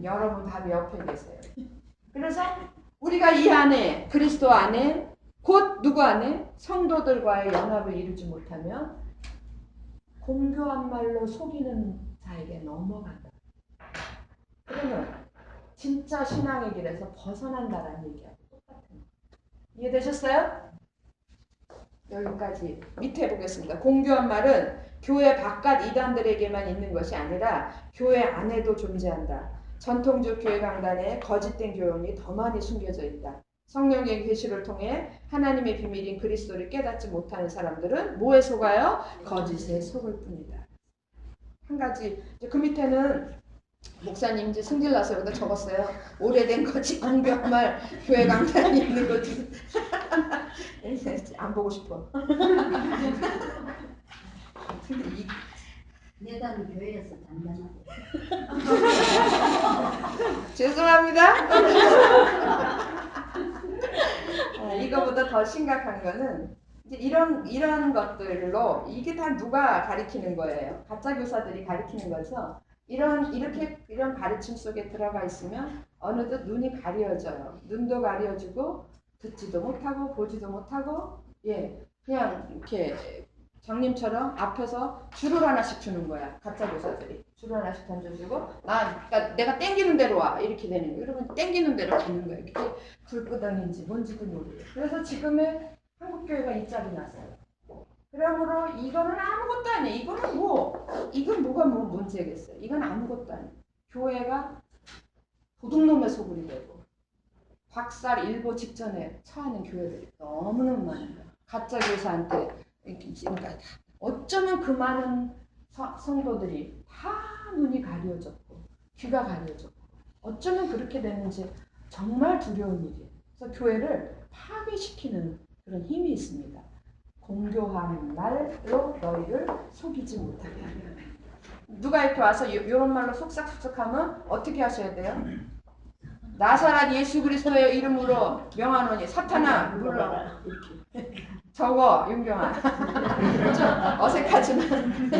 여러분 바로 옆에 계세요. 그래서 우리가 이 안에 그리스도 안에 곧 누구 안에 성도들과의 연합을 이루지 못하면 공교한 말로 속이는 자에게 넘어간다. 그러면 진짜 신앙의 길에서 벗어난다는 얘기하고 똑같은 거예요. 이해되셨어요? 여기까지 밑에 보겠습니다. 공교한 말은 교회 바깥 이단들에게만 있는 것이 아니라 교회 안에도 존재한다. 전통적 교회 강단에 거짓된 교훈이 더 많이 숨겨져 있다. 성령의 계시를 통해 하나님의 비밀인 그리스도를 깨닫지 못하는 사람들은 뭐에 속아요? 거짓에 속을 뿐이다. 한 가지 그 밑에는 목사님 이제 승질나서 여기다 적었어요. 오래된 거짓 공교한 말 교회 강단에 있는 거지. 안 보고 싶어. 근데 내다는 교회에서 단단하고. 죄송합니다. 이거보다 더 심각한 거는 이제 이런 것들로 이게 다 누가 가리키는 거예요? 가짜 교사들이 가리키는 거죠. 이런 가르침 속에 들어가 있으면 어느덧 눈이 가려져요. 눈도 가려지고 듣지도 못하고 보지도 못하고 그냥 이렇게 장님처럼 앞에서 줄을 하나씩 주는 거야. 가짜 교사들이 줄을 하나씩 던져주고 그러니까 내가 땡기는 대로 와 이렇게 되는 거야. 그러면 땡기는 대로 가는 거야. 그게 불구덩인지 뭔지도 모르겠어요. 그래서 지금의 한국교회가 이 짝이 났어요. 그러므로 이거는 아무것도 아니에요. 이건 뭐가 문제겠어요. 이건 아무것도 아니에요. 교회가 도둑놈의 소굴이 되고 박살 일보 직전에 처하는 교회들이 너무너무 많은 거예요. 가짜 교사한테 그러니까 어쩌면 그 많은 성도들이 다 눈이 가려졌고 귀가 가려졌고 어쩌면 그렇게 되는지 정말 두려운 일이에요. 그래서 교회를 파괴시키는 그런 힘이 있습니다. 공교한 말로 너희를 속이지 못하게 하려. 누가 이렇게 와서 이런 말로 속삭속삭하면 어떻게 하셔야 돼요? 나사렛 예수 그리스도의 이름으로 명하노니 사탄아 물러라 이렇게 적어 윤경아. 좀 어색하지만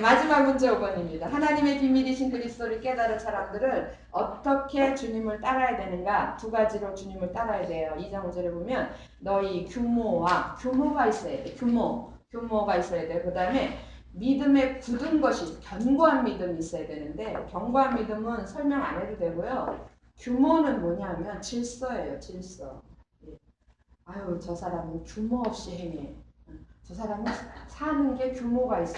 마지막 문제 5번입니다. 하나님의 비밀이신 그리스도를 깨달은 사람들은 어떻게 주님을 따라야 되는가? 두 가지로 주님을 따라야 돼요. 2장 5절에 보면 너희 규모가 있어야 돼. 규모가 있어야 돼. 그 다음에 믿음에 굳은 것이 견고한 믿음이 있어야 되는데 견고한 믿음은 설명 안 해도 되고요. 규모는 뭐냐면 질서예요. 질서. 아유 저 사람은 규모 없이 행해. 저 사람은 사는 게 규모가 있어.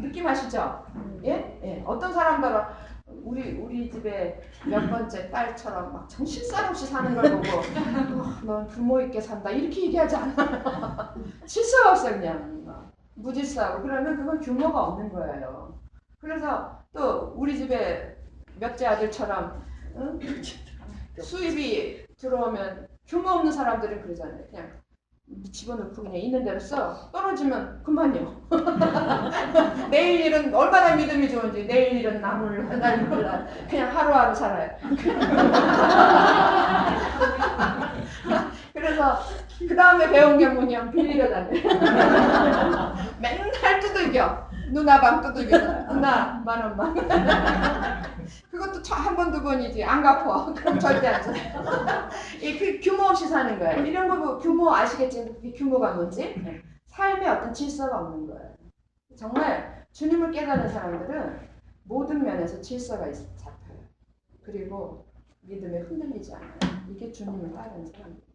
느낌 아시죠? 예? 예. 어떤 사람들은 우리 집에 몇 번째 딸처럼 막 정신살 없이 사는 걸 보고 넌 부모 있게 산다 이렇게 얘기하지 않아. 질서가 없어 그냥 무질서하고 그러면 그건 규모가 없는 거예요. 그래서 또 우리 집에 몇째 아들처럼 응? 수입이 들어오면 규모 없는 사람들은 그러잖아요. 그냥 집어넣고 그냥 있는 대로 써. 떨어지면 그만요. 내일 일은 얼마나 믿음이 좋은지 내일 일은 나물 날 몰라. 그냥 하루하루 살아요. 그래서 그 다음에 배운 게 뭐냐 빌리러 다녀. 맨날 두들겨. 누나 방 두들겨. 누나 10,000원만. 그것도 한 번, 두 번이지. 안 갚아. 그럼 절대 안 줘. 그 규모 없이 사는 거예요. 이런 거 규모 아시겠지? 그게 규모가 뭔지? 삶에 어떤 질서가 없는 거예요. 정말 주님을 깨달은 사람들은 모든 면에서 질서가 잡혀요. 그리고 믿음에 흔들리지 않아요. 이게 주님을 따르는 사람입니다.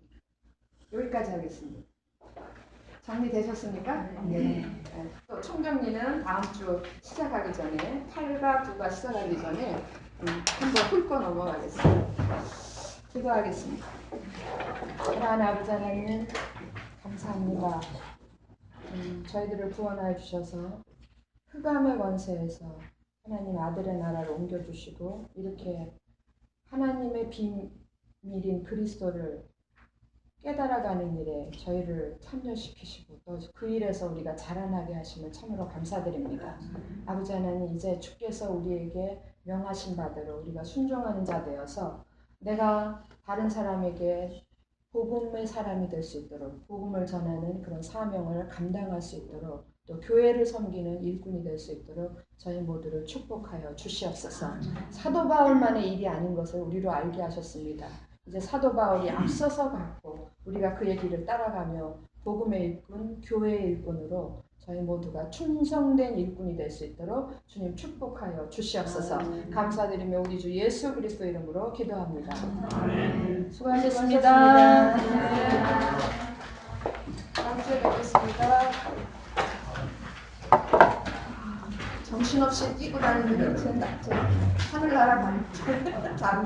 여기까지 하겠습니다. 정리되셨습니까? 네. 또 총정리는 다음 주 시작하기 전에 8과 9가 시작하기 전에 한번 훑고 넘어가겠습니다. 기도하겠습니다. 사랑하는 아버지 하나님 감사합니다. 저희들을 구원하여 주셔서 흑암의 권세에서 하나님 아들의 나라를 옮겨주시고 이렇게 하나님의 비밀인 그리스도를 깨달아가는 일에 저희를 참여시키시고 또 그 일에서 우리가 자라나게 하심을 참으로 감사드립니다. 아버지 하나님 이제 주께서 우리에게 명하신 바대로 우리가 순종하는 자 되어서 내가 다른 사람에게 복음의 사람이 될 수 있도록 복음을 전하는 그런 사명을 감당할 수 있도록 또 교회를 섬기는 일꾼이 될 수 있도록 저희 모두를 축복하여 주시옵소서. 사도 바울만의 일이 아닌 것을 우리로 알게 하셨습니다. 이제 사도 바울이 앞서서 갔고 우리가 그의 길을 따라가며 복음의 일꾼, 교회의 일꾼으로 저희 모두가 충성된 일꾼이 될 수 있도록 주님 축복하여 주시옵소서. 감사드리며 우리 주 예수 그리스도 이름으로 기도합니다. 수고하셨습니다. 다음 주에 뵙겠습니다. 정신없이 뛰고 다니는 하늘나라 잘